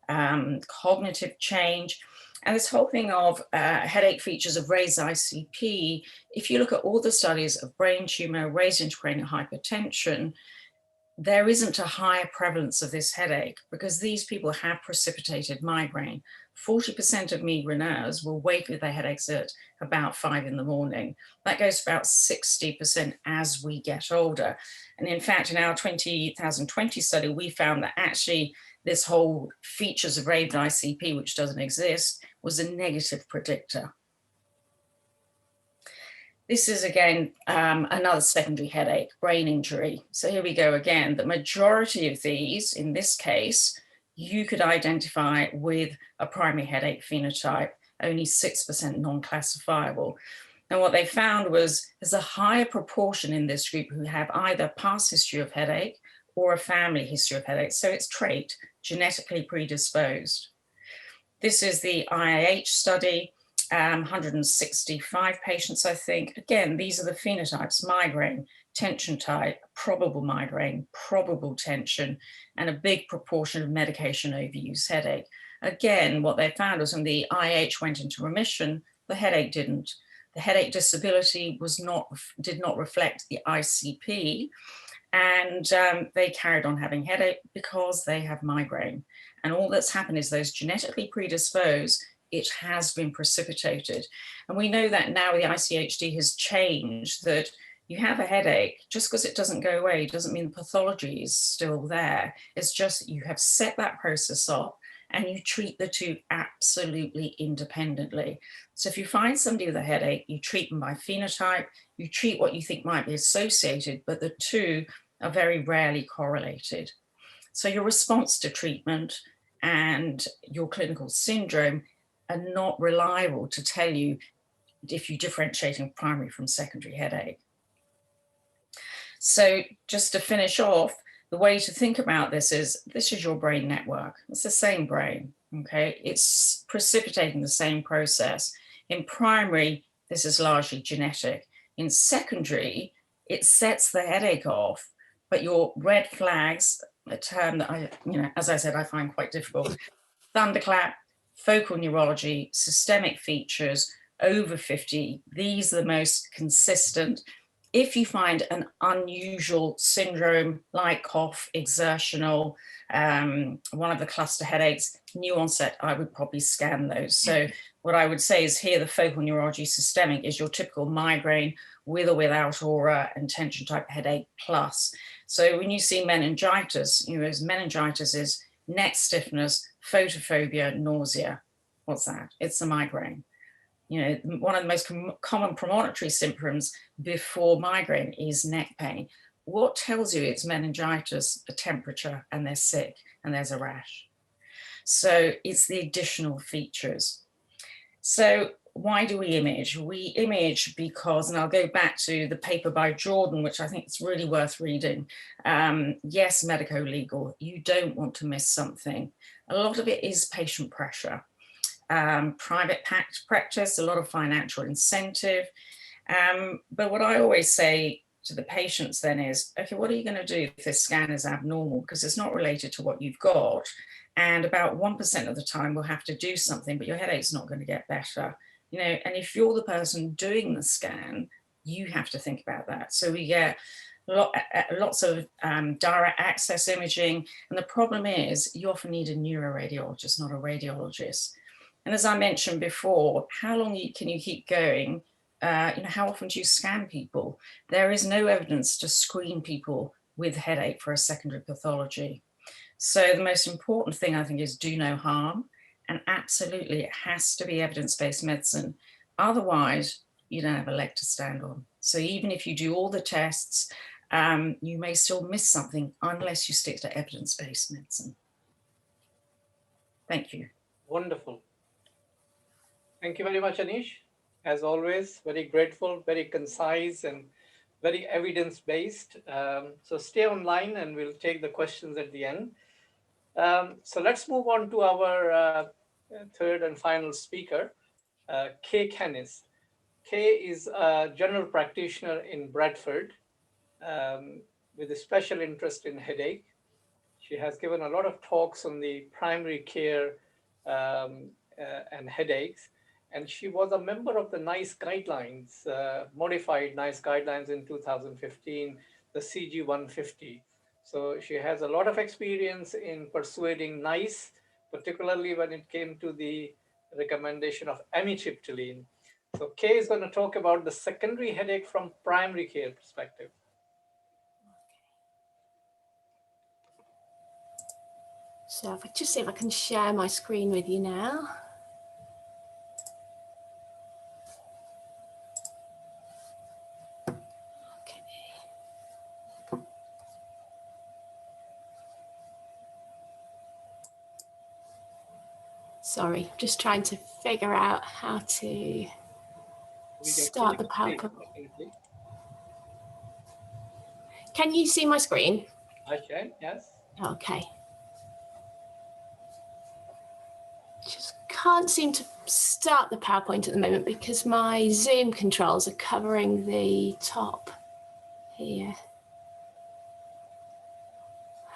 cognitive change. And this whole thing of headache features of raised ICP, if you look at all the studies of brain tumor, raised intracranial hypertension, there isn't a higher prevalence of this headache because these people have precipitated migraine. 40% of migraineurs will wake with their headaches at about 5 in the morning. That goes to about 60% as we get older. And in fact, in our 2020 study, we found that actually this whole features of raised ICP, which doesn't exist, was a negative predictor. This is again another secondary headache, brain injury. So here we go again. The majority of these, in this case, you could identify with a primary headache phenotype, only 6% non-classifiable. And what they found was there's a higher proportion in this group who have either past history of headache or a family history of headache. So it's trait, genetically predisposed. This is the IIH study. 165 patients, I think. Again, these are the phenotypes: migraine, tension type, probable migraine, probable tension, and a big proportion of medication overuse headache. Again, what they found was when the IH went into remission, the headache didn't. The headache disability did not reflect the ICP, and they carried on having headache because they have migraine. And all that's happened is those genetically predisposed, it has been precipitated. And we know that now the ICHD has changed, that you have a headache, just because it doesn't go away doesn't mean the pathology is still there. It's just that you have set that process up and you treat the two absolutely independently. So if you find somebody with a headache, you treat them by phenotype, you treat what you think might be associated, but the two are very rarely correlated. So your response to treatment and your clinical syndrome are not reliable to tell you if you're differentiating primary from secondary headache. So just to finish off, the way to think about this is your brain network. It's the same brain, okay? It's precipitating the same process. In primary, this is largely genetic. In secondary, it sets the headache off, but your red flags, a term that I, as I said, I find quite difficult. Thunderclap, focal neurology, systemic features, over 50. These are the most consistent. If you find an unusual syndrome like cough, exertional, one of the cluster headaches, new onset, I would probably scan those. So what I would say is here, the focal neurology systemic is your typical migraine with or without aura and tension type headache plus. So when you see meningitis, meningitis is neck stiffness, photophobia, nausea. What's that? It's a migraine. One of the most common premonitory symptoms before migraine is neck pain. What tells you it's meningitis? A temperature, and they're sick, and there's a rash. So it's the additional features. So why do we image? We image because, and I'll go back to the paper by Jordan, which I think is really worth reading. Yes, medico-legal, you don't want to miss something. A lot of it is patient pressure. Private practice, a lot of financial incentive. But what I always say to the patients then is, okay, what are you going to do if this scan is abnormal? Because it's not related to what you've got. And about 1% of the time we'll have to do something, but your headache's not going to get better. And if you're the person doing the scan, you have to think about that. So we get lots of direct access imaging. And the problem is you often need a neuroradiologist, not a radiologist. And as I mentioned before, how long can you keep going? How often do you scan people? There is no evidence to screen people with headache for a secondary pathology. So the most important thing, I think, is do no harm And absolutely, it has to be evidence-based medicine. Otherwise, you don't have a leg to stand on. So even if you do all the tests, you may still miss something unless you stick to evidence-based medicine. Thank you. Wonderful. Thank you very much, Anish. As always, very grateful, very concise, and very evidence-based. So stay online and we'll take the questions at the end. So let's move on to our third and final speaker, Kennis. Kay is a general practitioner in Bradford with a special interest in headache. She has given a lot of talks on the primary care and headaches. And she was a member of the NICE guidelines, modified NICE guidelines in 2015, the CG 150. So she has a lot of experience in persuading NICE, particularly when it came to the recommendation of amitriptyline. So Kay is going to talk about the secondary headache from primary care perspective. So if I just see if I can share my screen with you now. Okay. Sorry, just trying to figure out how to start the PowerPoint. Can you see my screen? I can, yes. Okay. Just can't seem to start the PowerPoint at the moment because my Zoom controls are covering the top here.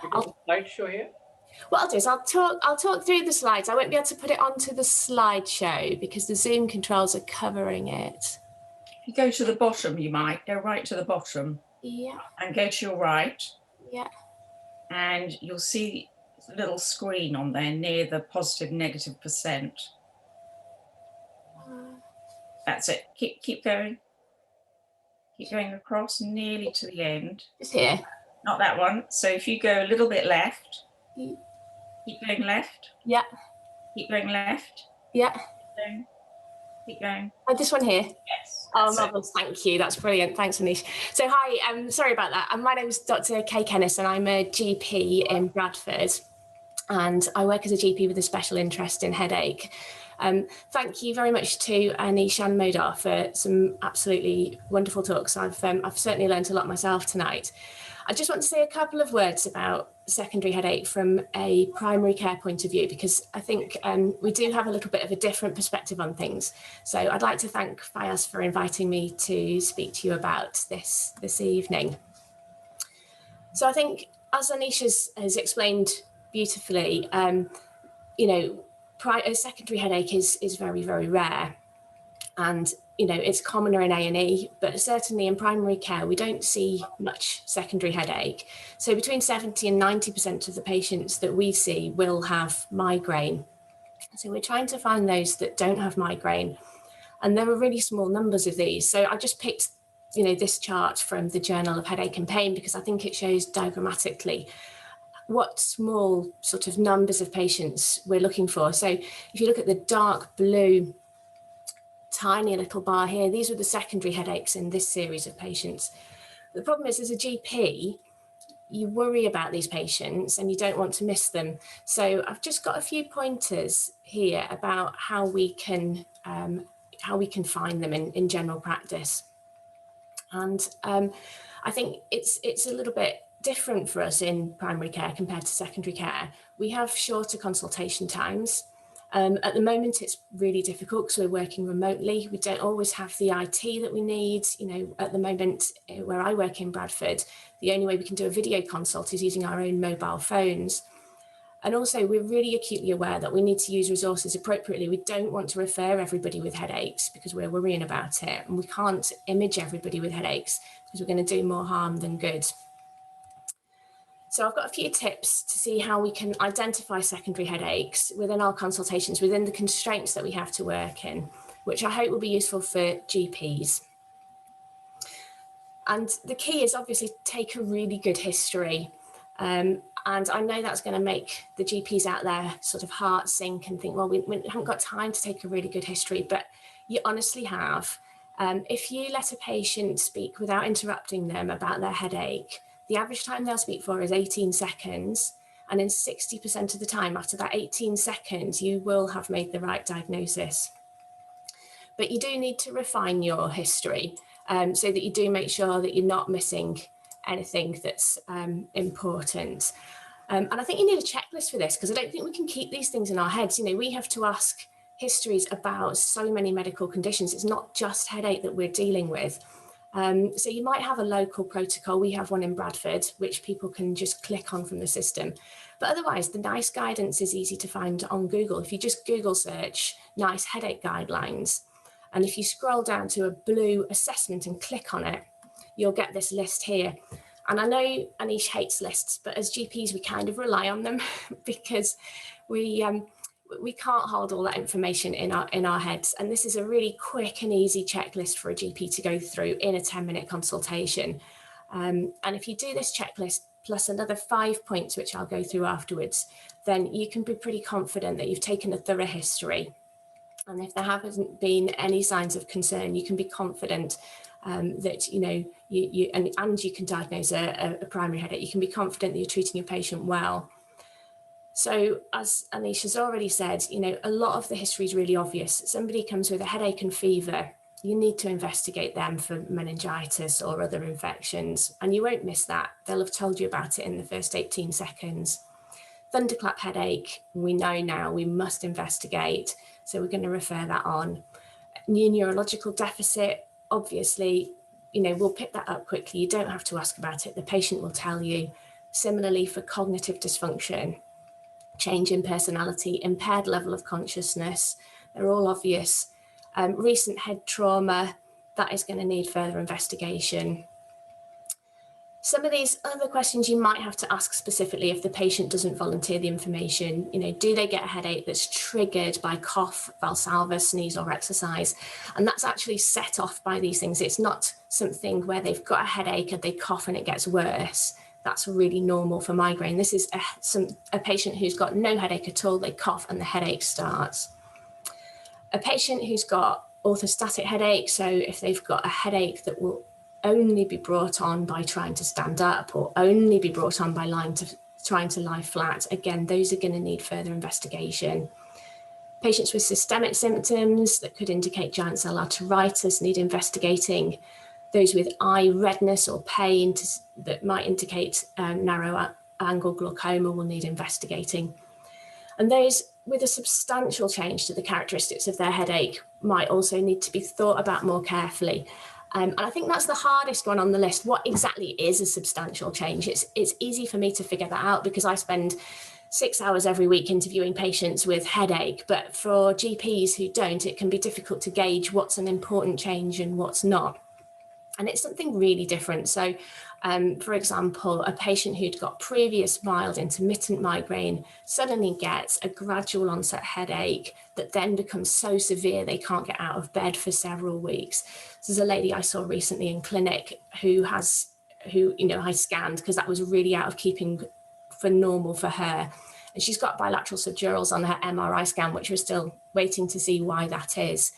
Slideshow here? What I'll do is I'll talk through the slides. I won't be able to put it onto the slideshow because the Zoom controls are covering it. If you go to the bottom, you might go right to the bottom. Yeah. And go to your right. Yeah. And you'll see a little screen on there near the positive negative %. That's it. Keep going. Keep going across nearly to the end. Just here. Not that one. So if you go a little bit left, keep going left. Yeah. Keep going left. Yeah. Keep going. Oh, this one here? Yes. Oh, marvelous. Thank you. That's brilliant. Thanks, Anish. So hi, sorry about that. My name is Dr. Kay Kennis and I'm a GP in Bradford. And I work as a GP with a special interest in headache. Thank you very much to Anish and Modar for some absolutely wonderful talks. I've certainly learned a lot myself tonight. I just want to say a couple of words about secondary headache from a primary care point of view, because I think we do have a little bit of a different perspective on things. So I'd like to thank Fayaz for inviting me to speak to you about this evening. So I think, as Anish has explained beautifully, you know, a secondary headache is very, very rare. And, you know, it's commoner in A&E, but certainly in primary care, we don't see much secondary headache. So between 70 and 90% of the patients that we see will have migraine. So we're trying to find those that don't have migraine. And there are really small numbers of these. So I just picked, you know, this chart from the Journal of Headache and Pain, because I think it shows diagrammatically what small sort of numbers of patients we're looking for. So if you look at the dark blue tiny little bar here, these are the secondary headaches in this series of patients. The problem is, as a GP, you worry about these patients and you don't want to miss them. So I've just got a few pointers here about how we can find them in general practice. And I think it's a little bit different for us in primary care compared to secondary care. We have shorter consultation times. At the moment, it's really difficult because we're working remotely. We don't always have the IT that we need. You know, at the moment where I work in Bradford, the only way we can do a video consult is using our own mobile phones. And also, we're really acutely aware that we need to use resources appropriately. We don't want to refer everybody with headaches because we're worrying about it. And we can't image everybody with headaches because we're going to do more harm than good. So I've got a few tips to see how we can identify secondary headaches within our consultations, within the constraints that we have to work in, which I hope will be useful for GPs. And the key is obviously take a really good history. And I know that's going to make the GPs out there sort of heart sink and think, well, we haven't got time to take a really good history, but you honestly have. If you let a patient speak without interrupting them about their headache, the average time they'll speak for is 18 seconds. And in 60% of the time, after that 18 seconds, you will have made the right diagnosis. But you do need to refine your history so that you do make sure that you're not missing anything that's important. And I think you need a checklist for this, because I don't think we can keep these things in our heads. You know, we have to ask histories about so many medical conditions. It's not just headache that we're dealing with. So you might have a local protocol. We have one in Bradford, which people can just click on from the system. But otherwise, the NICE guidance is easy to find on Google. If you just Google search NICE headache guidelines, and if you scroll down to a blue assessment and click on it, you'll get this list here. And I know Anish hates lists, but as GPs, we kind of rely on them because we can't hold all that information in our heads. And this is a really quick and easy checklist for a GP to go through in a 10-minute consultation. And if you do this checklist plus another 5 points, which I'll go through afterwards, then you can be pretty confident that you've taken a thorough history. And if there haven't been any signs of concern, you can be confident that, you know, and you can diagnose a primary headache. You can be confident that you're treating your patient well. So as Anish has already said, you know, a lot of the history is really obvious. Somebody comes with a headache and fever, you need to investigate them for meningitis or other infections, and you won't miss that. They'll have told you about it in the first 18 seconds. Thunderclap headache, we know now we must investigate, so we're going to refer that on. New neurological deficit, obviously, you know, we'll pick that up quickly. You don't have to ask about it. The patient will tell you. Similarly for cognitive dysfunction, change in personality, impaired level of consciousness, they're all obvious. Recent head trauma, that is going to need further investigation. Some of these other questions you might have to ask specifically if the patient doesn't volunteer the information. You know, do they get a headache that's triggered by cough, Valsalva, sneeze or exercise? And that's actually set off by these things. It's not something where they've got a headache and they cough and it gets worse. That's really normal for migraine. This is a patient who's got no headache at all, they cough and the headache starts. A patient who's got orthostatic headache, so if they've got a headache that will only be brought on by trying to stand up or only be brought on by trying to lie flat, again, those are going to need further investigation. Patients with systemic symptoms that could indicate giant cell arteritis need investigating. Those with eye redness or pain that might indicate narrow angle glaucoma will need investigating. And those with a substantial change to the characteristics of their headache might also need to be thought about more carefully. And I think that's the hardest one on the list. What exactly is a substantial change? It's easy for me to figure that out because I spend 6 hours every week interviewing patients with headache, but for GPs who don't, it can be difficult to gauge what's an important change and what's not. And it's something really different. So, for example, a patient who'd got previous mild intermittent migraine suddenly gets a gradual onset headache that then becomes so severe they can't get out of bed for several weeks. This is a lady I saw recently in clinic who you know, I scanned because that was really out of keeping for normal for her. And she's got bilateral subdurals on her MRI scan, which we're still waiting to see why that is.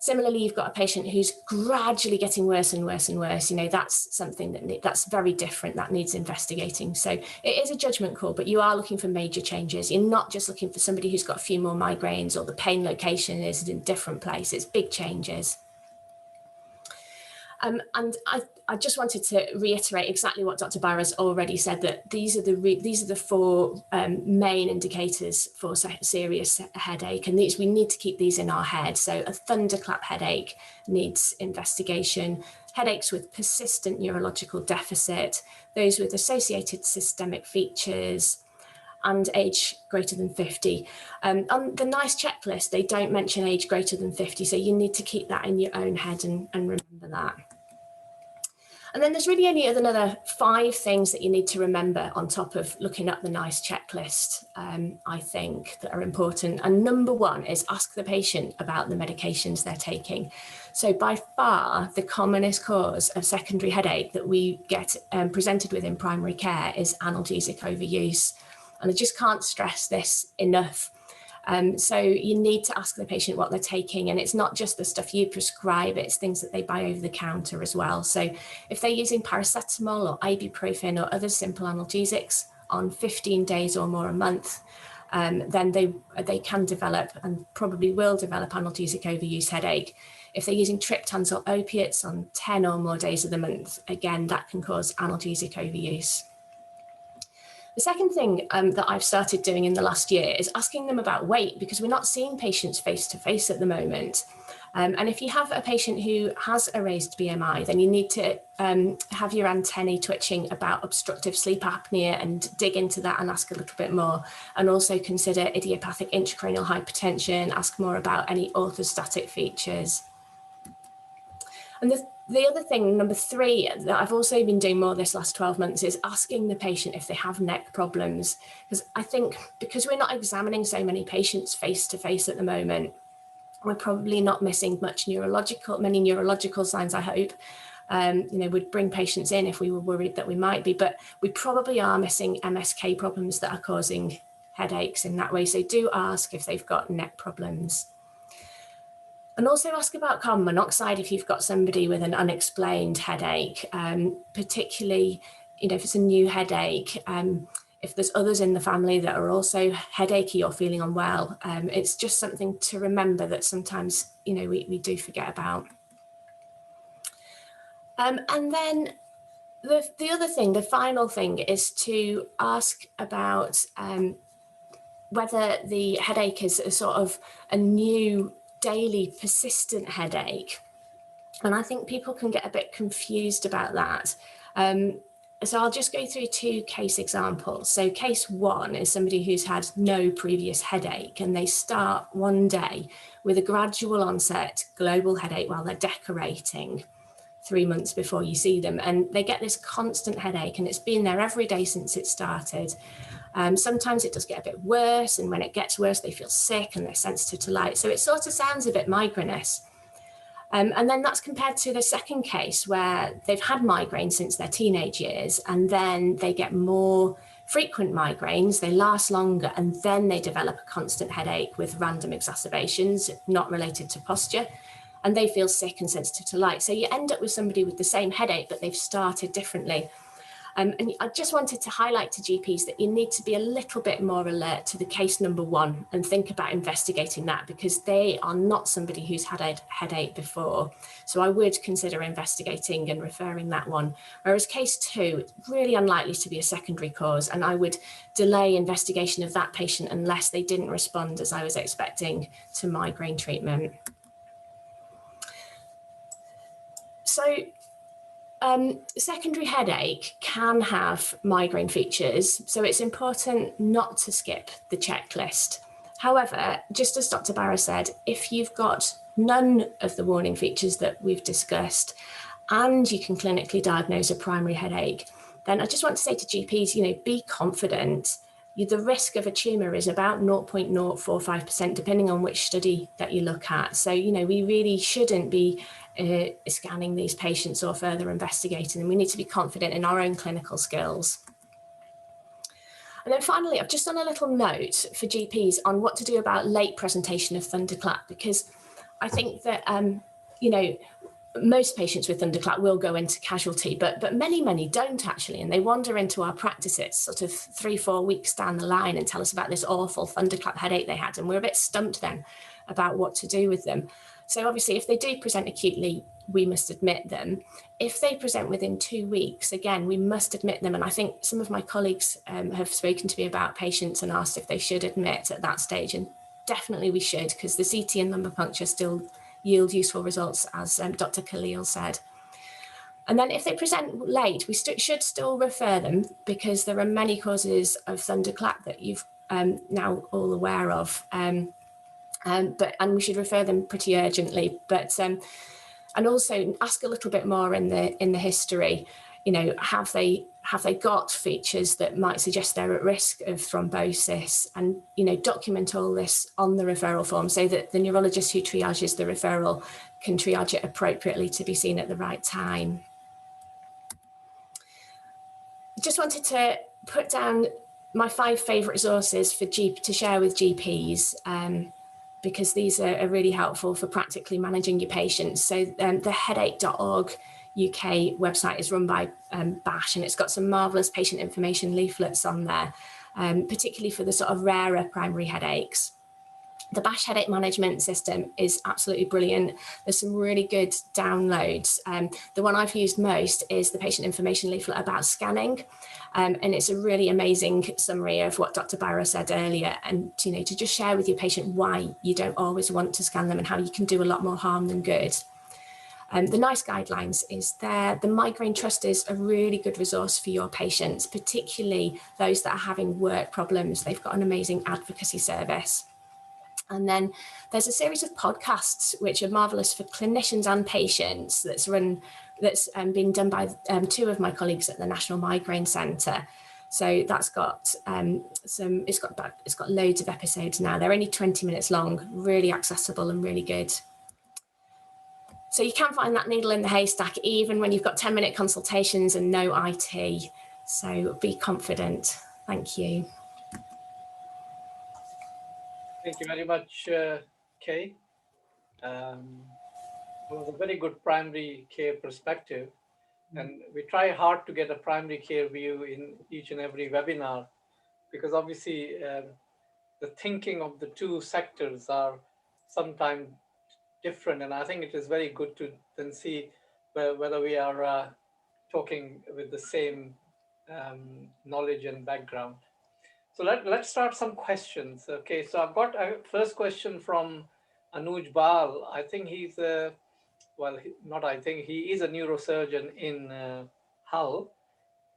Similarly, you've got a patient who's gradually getting worse and worse and worse. You know, that's something that's very different, that needs investigating. So it is a judgment call, but you are looking for major changes. You're not just looking for somebody who's got a few more migraines or the pain location is in a different place. It's big changes. And I just wanted to reiterate exactly what Dr. Bahra's already said, that these are the four main indicators for serious headache, and we need to keep these in our head. So a thunderclap headache needs investigation. Headaches with persistent neurological deficit, those with associated systemic features, and age greater than 50. On the NICE checklist, they don't mention age greater than 50, so you need to keep that in your own head and remember that. And then there's really only another 5 things that you need to remember on top of looking up the NICE checklist, I think, that are important. And number 1 is ask the patient about the medications they're taking. So by far, the commonest cause of secondary headache that we get presented with in primary care is analgesic overuse. And I just can't stress this enough. So you need to ask the patient what they're taking, and it's not just the stuff you prescribe, it's things that they buy over the counter as well. So if they're using paracetamol or ibuprofen or other simple analgesics on 15 days or more a month, then they can develop and probably will develop analgesic overuse headache. If they're using triptans or opiates on 10 or more days of the month, again, that can cause analgesic overuse. The second thing that I've started doing in the last year is asking them about weight, because we're not seeing patients face to face at the moment. And if you have a patient who has a raised BMI, then you need to have your antennae twitching about obstructive sleep apnea and dig into that and ask a little bit more. And also consider idiopathic intracranial hypertension, ask more about any orthostatic features. And the other thing, number 3, that I've also been doing more this last 12 months is asking the patient if they have neck problems. Because I think because we're not examining so many patients face to face at the moment, we're probably not missing many neurological signs, I hope. We'd bring patients in if we were worried that we might be, but we probably are missing MSK problems that are causing headaches in that way. So do ask if they've got neck problems. And also ask about carbon monoxide if you've got somebody with an unexplained headache, particularly, if it's a new headache, if there's others in the family that are also headachy or feeling unwell. It's just something to remember that sometimes, we do forget about. And then the other thing, the final thing, is to ask about whether the headache is a sort of a new daily persistent headache. And I think people can get a bit confused about that. So I'll just go through 2 case examples. So case 1 is somebody who's had no previous headache, and they start one day with a gradual onset global headache while they're decorating 3 months before you see them. And they get this constant headache, and it's been there every day since it started. Sometimes it does get a bit worse, and when it gets worse, they feel sick and they're sensitive to light. So it sort of sounds a bit migrainous. And then that's compared to the second case where they've had migraines since their teenage years, and then they get more frequent migraines, they last longer, and then they develop a constant headache with random exacerbations not related to posture, and they feel sick and sensitive to light. So you end up with somebody with the same headache, but they've started differently. And I just wanted to highlight to GPs that you need to be a little bit more alert to the case number 1 and think about investigating that, because they are not somebody who's had a headache before. So I would consider investigating and referring that one. Whereas case 2, it's really unlikely to be a secondary cause, and I would delay investigation of that patient unless they didn't respond as I was expecting to migraine treatment. So secondary headache can have migraine features, so it's important not to skip the checklist. However, just as Dr. Bahra said, if you've got none of the warning features that we've discussed and you can clinically diagnose a primary headache, then I just want to say to GPs, be confident. The risk of a tumour is about 0.045%, depending on which study that you look at. So, we really shouldn't be scanning these patients or further investigating them. We need to be confident in our own clinical skills. And then finally, I've just done a little note for GPs on what to do about late presentation of Thunderclap, because I think that, most patients with Thunderclap will go into casualty, but many don't actually, and they wander into our practices sort of 3-4 weeks down the line and tell us about this awful Thunderclap headache they had, and we're a bit stumped then about what to do with them. So obviously, if they do present acutely, we must admit them. If they present within 2 weeks, again, we must admit them. And I think some of my colleagues have spoken to me about patients and asked if they should admit at that stage. And definitely we should, because the CT and lumbar puncture still yield useful results, as Dr. Khalil said. And then if they present late, we should still refer them, because there are many causes of Thunderclap that you've now all aware of. And we should refer them pretty urgently. But And also ask a little bit more in the history. You know, have they got features that might suggest they're at risk of thrombosis, and, you know, document all this on the referral form so that the neurologist who triages the referral can triage it appropriately to be seen at the right time. Just wanted to put down my 5 favourite resources for to share with GPs, because these are really helpful for practically managing your patients. So the headache.org UK website is run by BASH, and it's got some marvellous patient information leaflets on there, particularly for the sort of rarer primary headaches. The BASH headache management system is absolutely brilliant. There's some really good downloads. The one I've used most is the patient information leaflet about scanning. And it's a really amazing summary of what Dr. Bahra said earlier, and, you know, to just share with your patient why you don't always want to scan them and how you can do a lot more harm than good. The NICE guidelines is there. The Migraine Trust is a really good resource for your patients, particularly those that are having work problems. They've got an amazing advocacy service. And then there's a series of podcasts which are marvellous for clinicians and patients that's been done by 2 of my colleagues at the National Migraine Centre. So that's got it's got loads of episodes now. They're only 20 minutes long, really accessible and really good. So you can find that needle in the haystack even when you've got 10-minute consultations and no IT. So be confident. Thank you. Thank you very much, Kay. It was a very good primary care perspective. And we try hard to get a primary care view in each and every webinar, because obviously the thinking of the 2 sectors are sometimes different. And I think it is very good to then see whether we are talking with the same knowledge and background. So let's start some questions. Okay, so I've got a first question from Anish Bahra. I think he's he is a neurosurgeon in Hull.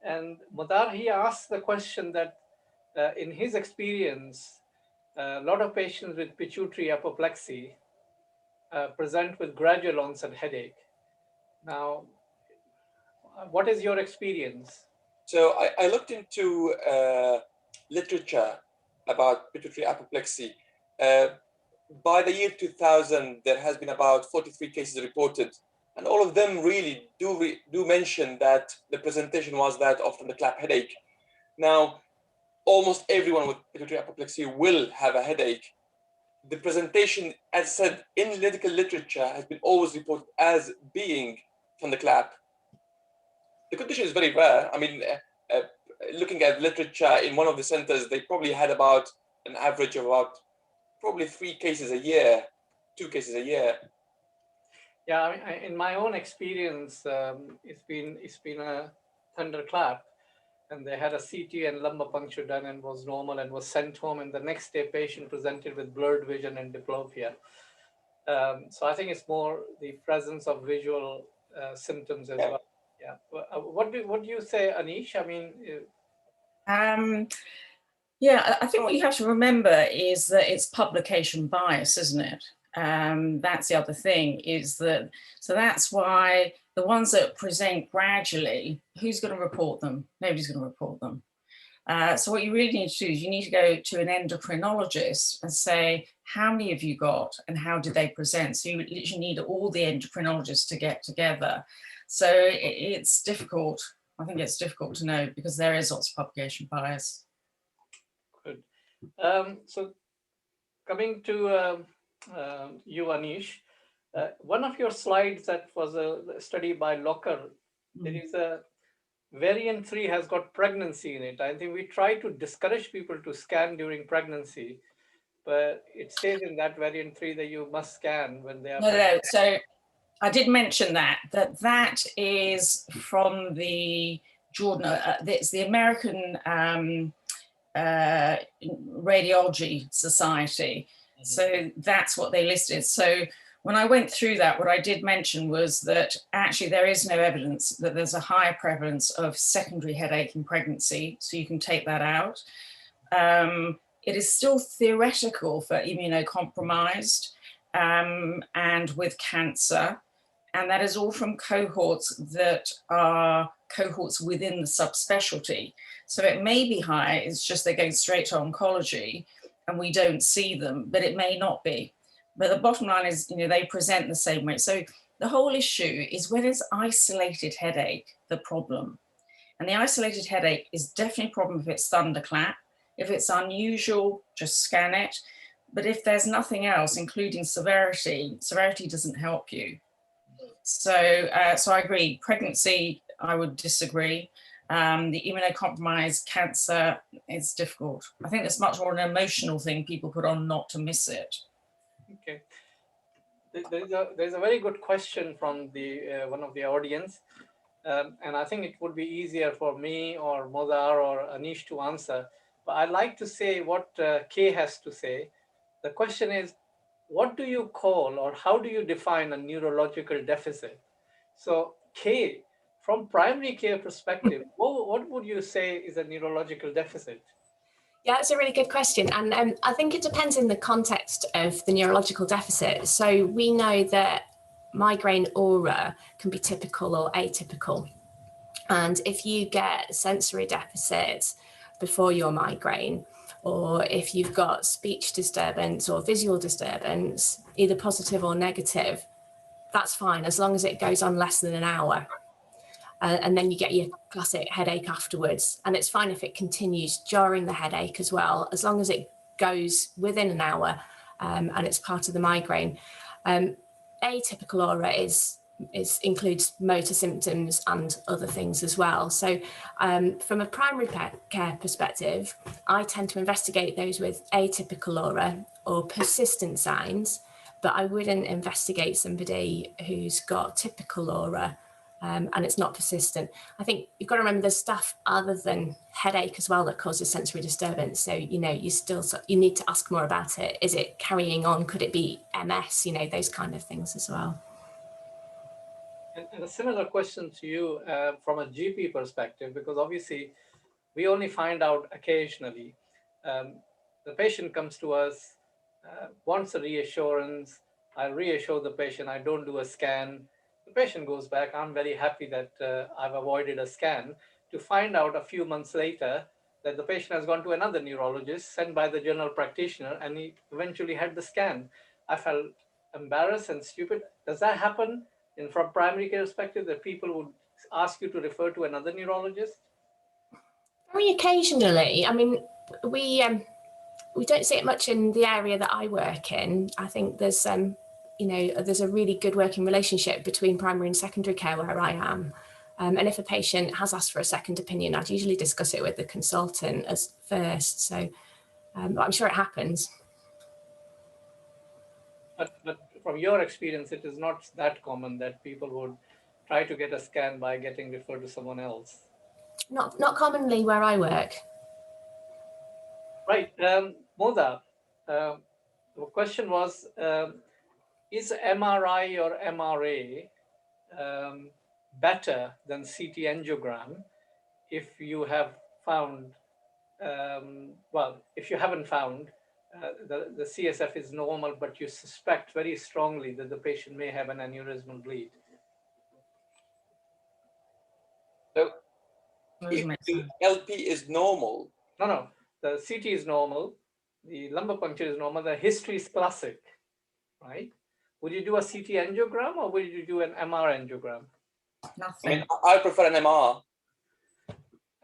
And Modar, he asked the question that in his experience, a lot of patients with pituitary apoplexy present with gradual onset headache. Now, what is your experience? So I looked into literature about pituitary apoplexy. By the year 2000, there has been about 43 cases reported, and all of them really do mention that the presentation was that of thunderclap headache. Now, almost everyone with pituitary apoplexy will have a headache. The presentation, as said in medical literature, has been always reported as being thunderclap. The condition is very rare. I mean, looking at literature in one of the centers, they probably had about an average of about probably 3 cases a year, 2 cases a year. Yeah, I mean, in my own experience, it's been a thunderclap, and they had a CT and lumbar puncture done and was normal and was sent home, and the next day patient presented with blurred vision and diplopia. So I think it's more the presence of visual symptoms as well. Yeah. What do you say, Anish? I mean, yeah, I think what you have to remember is that it's publication bias, isn't it? That's the other thing, is that, so that's why the ones that present gradually, who's going to report them? Nobody's going to report them. So what you really need to do is you need to go to an endocrinologist and say, how many have you got and how did they present? So you literally need all the endocrinologists to get together. So it's difficult. I think it's difficult to know because there is lots of publication bias. Good. So coming to you, Anish, one of your slides that was a study by Locker, there is a variant 3 has got pregnancy in it. I think we try to discourage people to scan during pregnancy, but it says in that variant 3 that you must scan when they are No, so I did mention that is from the Jordan, it's the American Radiology Society. So that's what they listed. So when I went through that, what I did mention was that actually there is no evidence that there's a higher prevalence of secondary headache in pregnancy, so you can take that out. It is still theoretical for immunocompromised and with cancer. And that is all from cohorts that are cohorts within the subspecialty. So it may be high, it's just they're going straight to oncology and we don't see them, but it may not be. But the bottom line is, you know, they present the same way. So the whole issue is when it's isolated headache, the problem. And the isolated headache is definitely a problem if it's thunderclap. If it's unusual, just scan it. But if there's nothing else, including severity, severity doesn't help you. So, so I agree. Pregnancy, I would disagree. The immunocompromised cancer is difficult. I think it's much more an emotional thing people put on not to miss it. Okay. There's a very good question from the one of the audience. And I think it would be easier for me or Modar or Anish to answer. But I'd like to say what Kay has to say. The question is, what do you call or how do you define a neurological deficit? So Kay, from primary care perspective, what would you say is a neurological deficit? Yeah, that's a really good question. And I think it depends in the context of the neurological deficit. So we know that migraine aura can be typical or atypical. And if you get sensory deficits before your migraine, or if you've got speech disturbance or visual disturbance, either positive or negative, that's fine as long as it goes on less than an hour. And then you get your classic headache afterwards. And it's fine if it continues during the headache as well, as long as it goes within an hour and it's part of the migraine. Atypical aura includes motor symptoms and other things as well. So from a primary care perspective, I tend to investigate those with atypical aura or persistent signs, but I wouldn't investigate somebody who's got typical aura and it's not persistent. I think you've got to remember there's stuff other than headache as well that causes sensory disturbance. So, you know, you need to ask more about it. Is it carrying on? Could it be MS? You know, those kind of things as well. And a similar question to you from a GP perspective, because obviously we only find out occasionally. The patient comes to us, wants a reassurance. I reassure the patient, I don't do a scan. The patient goes back, I'm very happy that I've avoided a scan, to find out a few months later that the patient has gone to another neurologist sent by the general practitioner and he eventually had the scan. I felt embarrassed and stupid. Does that happen from primary care perspective, that people would ask you to refer to another neurologist? Very occasionally. I mean, we don't see it much in the area that I work in. I think there's you know, there's a really good working relationship between primary and secondary care where I am. And if a patient has asked for a second opinion, I'd usually discuss it with the consultant as first. So I'm sure it happens. But from your experience, it is not that common that people would try to get a scan by getting referred to someone else. Not commonly where I work. Right. Modar, the question was, is MRI or MRA better than CT angiogram if you have found, well, if you haven't found the CSF is normal, but you suspect very strongly that the patient may have an aneurysmal bleed? So if the LP is normal. No, the CT is normal, the lumbar puncture is normal, the history is classic, right? Would you do a CT angiogram or would you do an MR angiogram? Nothing. I mean, I prefer an MR.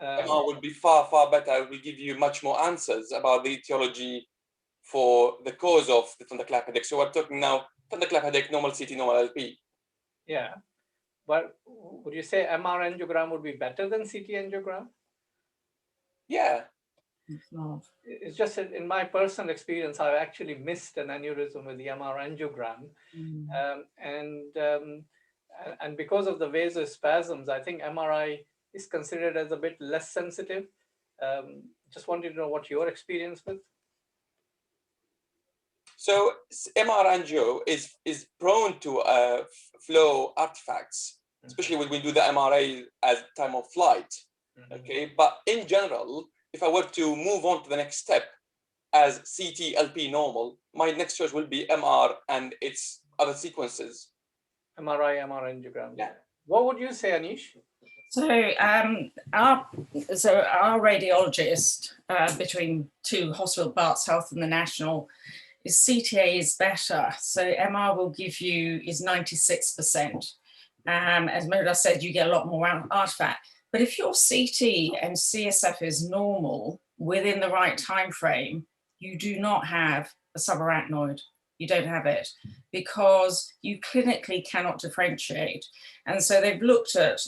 MR would be far, far better. It will give you much more answers about the etiology for the cause of the thunderclap headache. So we're talking now thunderclap headache, normal CT, normal LP. Yeah, but would you say MR angiogram would be better than CT angiogram? Yeah. It's not. It's just in my personal experience, I've actually missed an aneurysm with the MR angiogram. And because of the vasospasms, I think MRI is considered as a bit less sensitive. Just wanted to know what your experience with. So MR angio is prone to flow artifacts, especially when we do the MRA at time of flight. Okay, but in general, if I were to move on to the next step as CT LP normal, my next choice will be MR and its other sequences. MRI, MR angiogram. Yeah. What would you say, Anish? So our radiologist between two hospital, Barts Health and the National, is CTA is better. So MR will give you is 96%. As Modar said, you get a lot more artifact. But if your CT and CSF is normal within the right time frame, you do not have a subarachnoid. You don't have it because you clinically cannot differentiate. And so they've looked at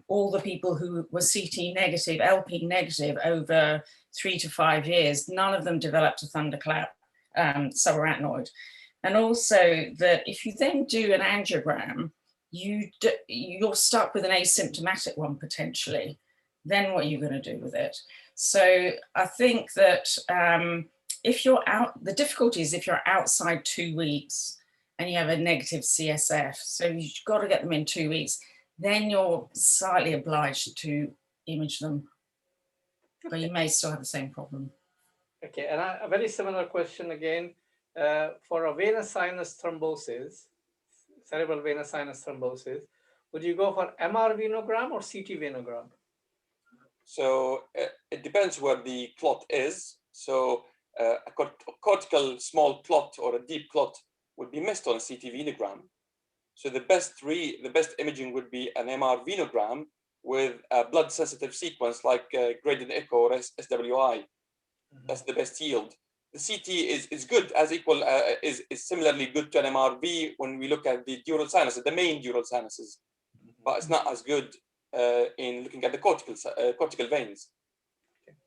all the people who were CT negative, LP negative over 3 to 5 years. None of them developed a thunderclap subarachnoid. And also that if you then do an angiogram, you're stuck with an asymptomatic one potentially. Then what are you going to do with it? So I think that if you're out, the difficulty is if you're outside 2 weeks and you have a negative CSF, so you've got to get them in 2 weeks, then you're slightly obliged to image them, but you may still have the same problem. Okay, and a very similar question again, for a venous sinus thrombosis, cerebral venous sinus thrombosis, would you go for MR venogram or CT venogram? So it depends where the clot is. So a cortical small clot or a deep clot would be missed on a CT venogram. So the best imaging would be an MR venogram with a blood sensitive sequence like graded echo or SWI. That's the best yield. The CT is good, as equal, is similarly good to an MRV when we look at the dural sinuses, the main dural sinuses, but it's not as good in looking at the cortical veins. Okay.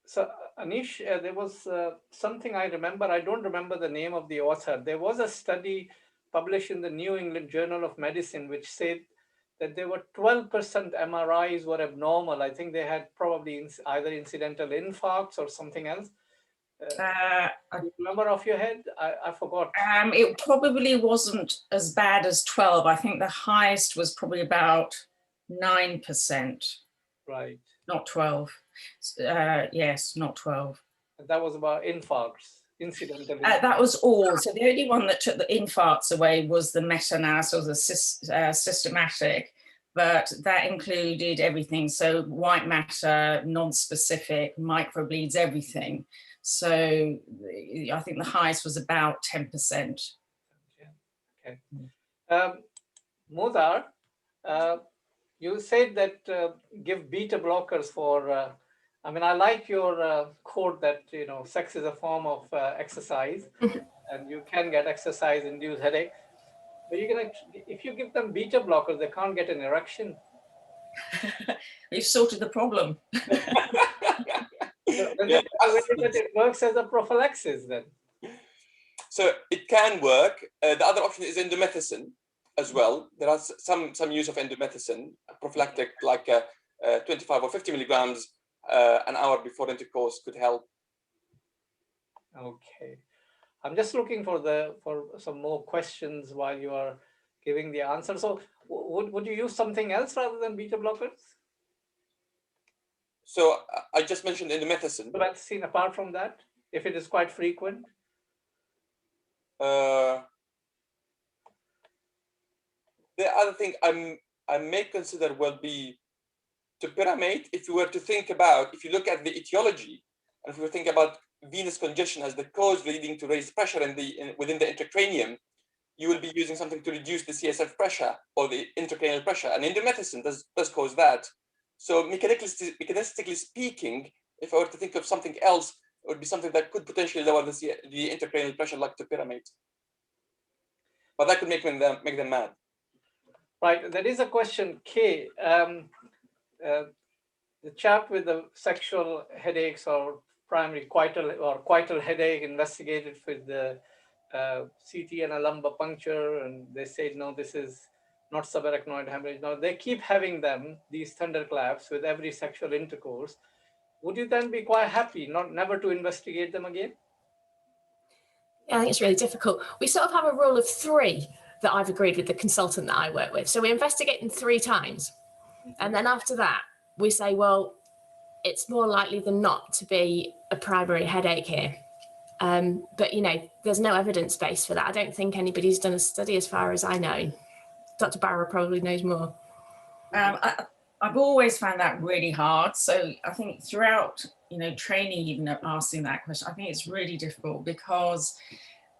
So Anish, there was something I remember, I don't remember the name of the author. There was a study published in the New England Journal of Medicine, which said that there were 12% MRIs were abnormal. I think they had probably either incidental infarcts or something else. Do you remember off your head? I forgot. It probably wasn't as bad as 12. I think the highest was probably about 9%. Right. Not 12. Yes, not 12. And that was about infarcts, incidental infarcts. That was all. So the only one that took the infarcts away was the meta-analysis, or the systematic, but that included everything. So white matter, non-specific, microbleeds, everything. So I think the highest was about 10%. Okay. Modar, you said that give beta blockers for, I mean, I like your quote that, you know, sex is a form of exercise and you can get exercise-induced headache. But you can, if you give them beta blockers, they can't get an erection. You've sorted the problem. It works as a prophylaxis then. So it can work. The other option is indomethacin as well. There are some use of indomethacin, prophylactic, like 25 or 50 milligrams an hour before intercourse could help. Okay. I'm just looking for some more questions while you are giving the answer. So would you use something else rather than beta blockers? So I just mentioned indomethacin. So that's seen apart from that, if it is quite frequent? The other thing I may consider will be topiramate. If you were to think about, if you look at the etiology, and if you think about venous congestion as the cause leading to raised pressure within the intracranium, you will be using something to reduce the CSF pressure or the intracranial pressure. And indomethacin does cause that. So mechanistically speaking, if I were to think of something else, it would be something that could potentially lower the intracranial pressure, like topiramate. But that could make them mad. Right. There is a question, K. The chap with the sexual headaches or primary coital headache investigated with the CT and a lumbar puncture, and they said, no, this is not subarachnoid hemorrhage. Now they keep having these thunderclaps with every sexual intercourse. Would you then be quite happy never to investigate them again? Yeah, I think it's really difficult. We sort of have a rule of 3 that I've agreed with the consultant that I work with. So we investigate them 3 times. And then after that, we say, well, it's more likely than not to be a primary headache here. But, you know, there's no evidence base for that. I don't think anybody's done a study as far as I know. Dr. Bahra probably knows more. I've always found that really hard. So I think throughout, you know, training, even asking that question, I think it's really difficult because,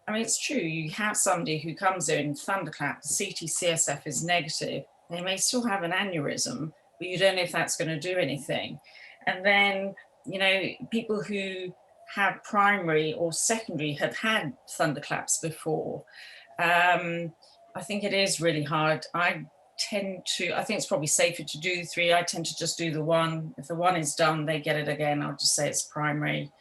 I mean, it's true, you have somebody who comes in, thunderclap, CT CSF is negative, they may still have an aneurysm, but you don't know if that's going to do anything. And then, you know, people who have primary or secondary have had thunderclaps before. I think it is really hard. I think it's probably safer to do 3. I tend to just do the 1. If the 1 is done, they get it again. I'll just say it's primary.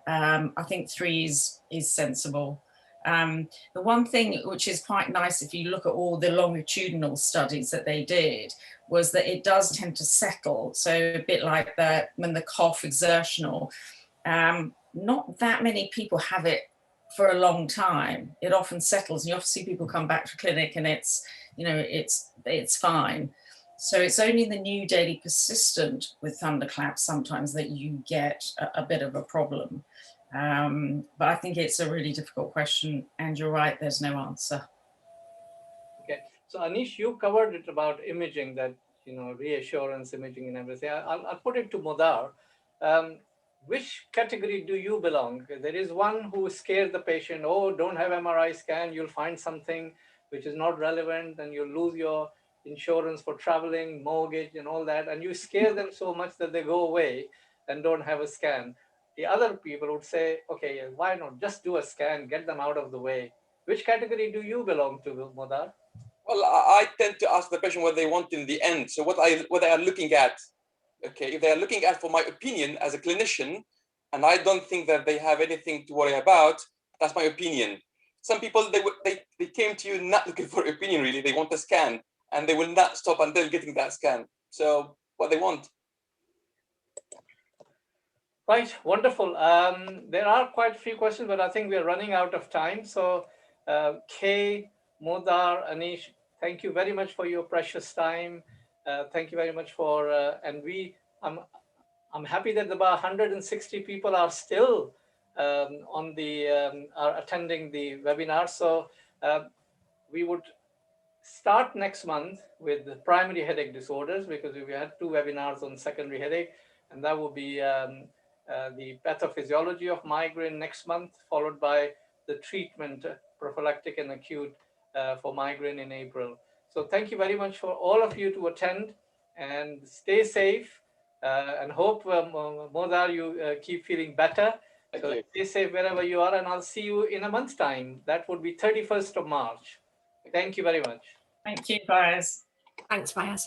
I think 3 is sensible. The one thing which is quite nice, if you look at all the longitudinal studies that they did, was that it does tend to settle. So a bit like that when the cough exertional, not that many people have it for a long time. It often settles, and you often see people come back to clinic and it's, you know, it's fine. So it's only the new daily persistent with thunderclaps sometimes that you get a bit of a problem. But I think it's a really difficult question, and you're right, there's no answer. Okay, so Anish, you covered it about imaging, that, you know, reassurance imaging and everything. I'll put it to Modar. Which category do you belong? There is one who scares the patient, oh, don't have MRI scan, you'll find something which is not relevant and you'll lose your insurance for traveling, mortgage and all that. And you scare them so much that they go away and don't have a scan. The other people would say, okay, why not just do a scan, get them out of the way. Which category do you belong to, Modar? Well, I tend to ask the patient what they want in the end. So what they are looking at. Okay, if they are looking at for my opinion as a clinician, and I don't think that they have anything to worry about, that's my opinion. Some people, they came to you not looking for opinion, really. They want a scan, and they will not stop until getting that scan. So what they want. Right, wonderful. There are quite a few questions, but I think we're running out of time. So Kay, Modar, Anish, thank you very much for your precious time. Thank you very much for, and I'm happy that about 160 people are still are attending the webinar. So we would start next month with the primary headache disorders, because we had 2 webinars on secondary headache, and that will be the pathophysiology of migraine next month, followed by the treatment, prophylactic and acute for migraine in April. So thank you very much for all of you to attend, and stay safe, and hope, Modar, you keep feeling better. So stay safe wherever you are, and I'll see you in a month's time. That would be 31st of March. Thank you very much. Thank you, Faiz. Thanks, Faiz.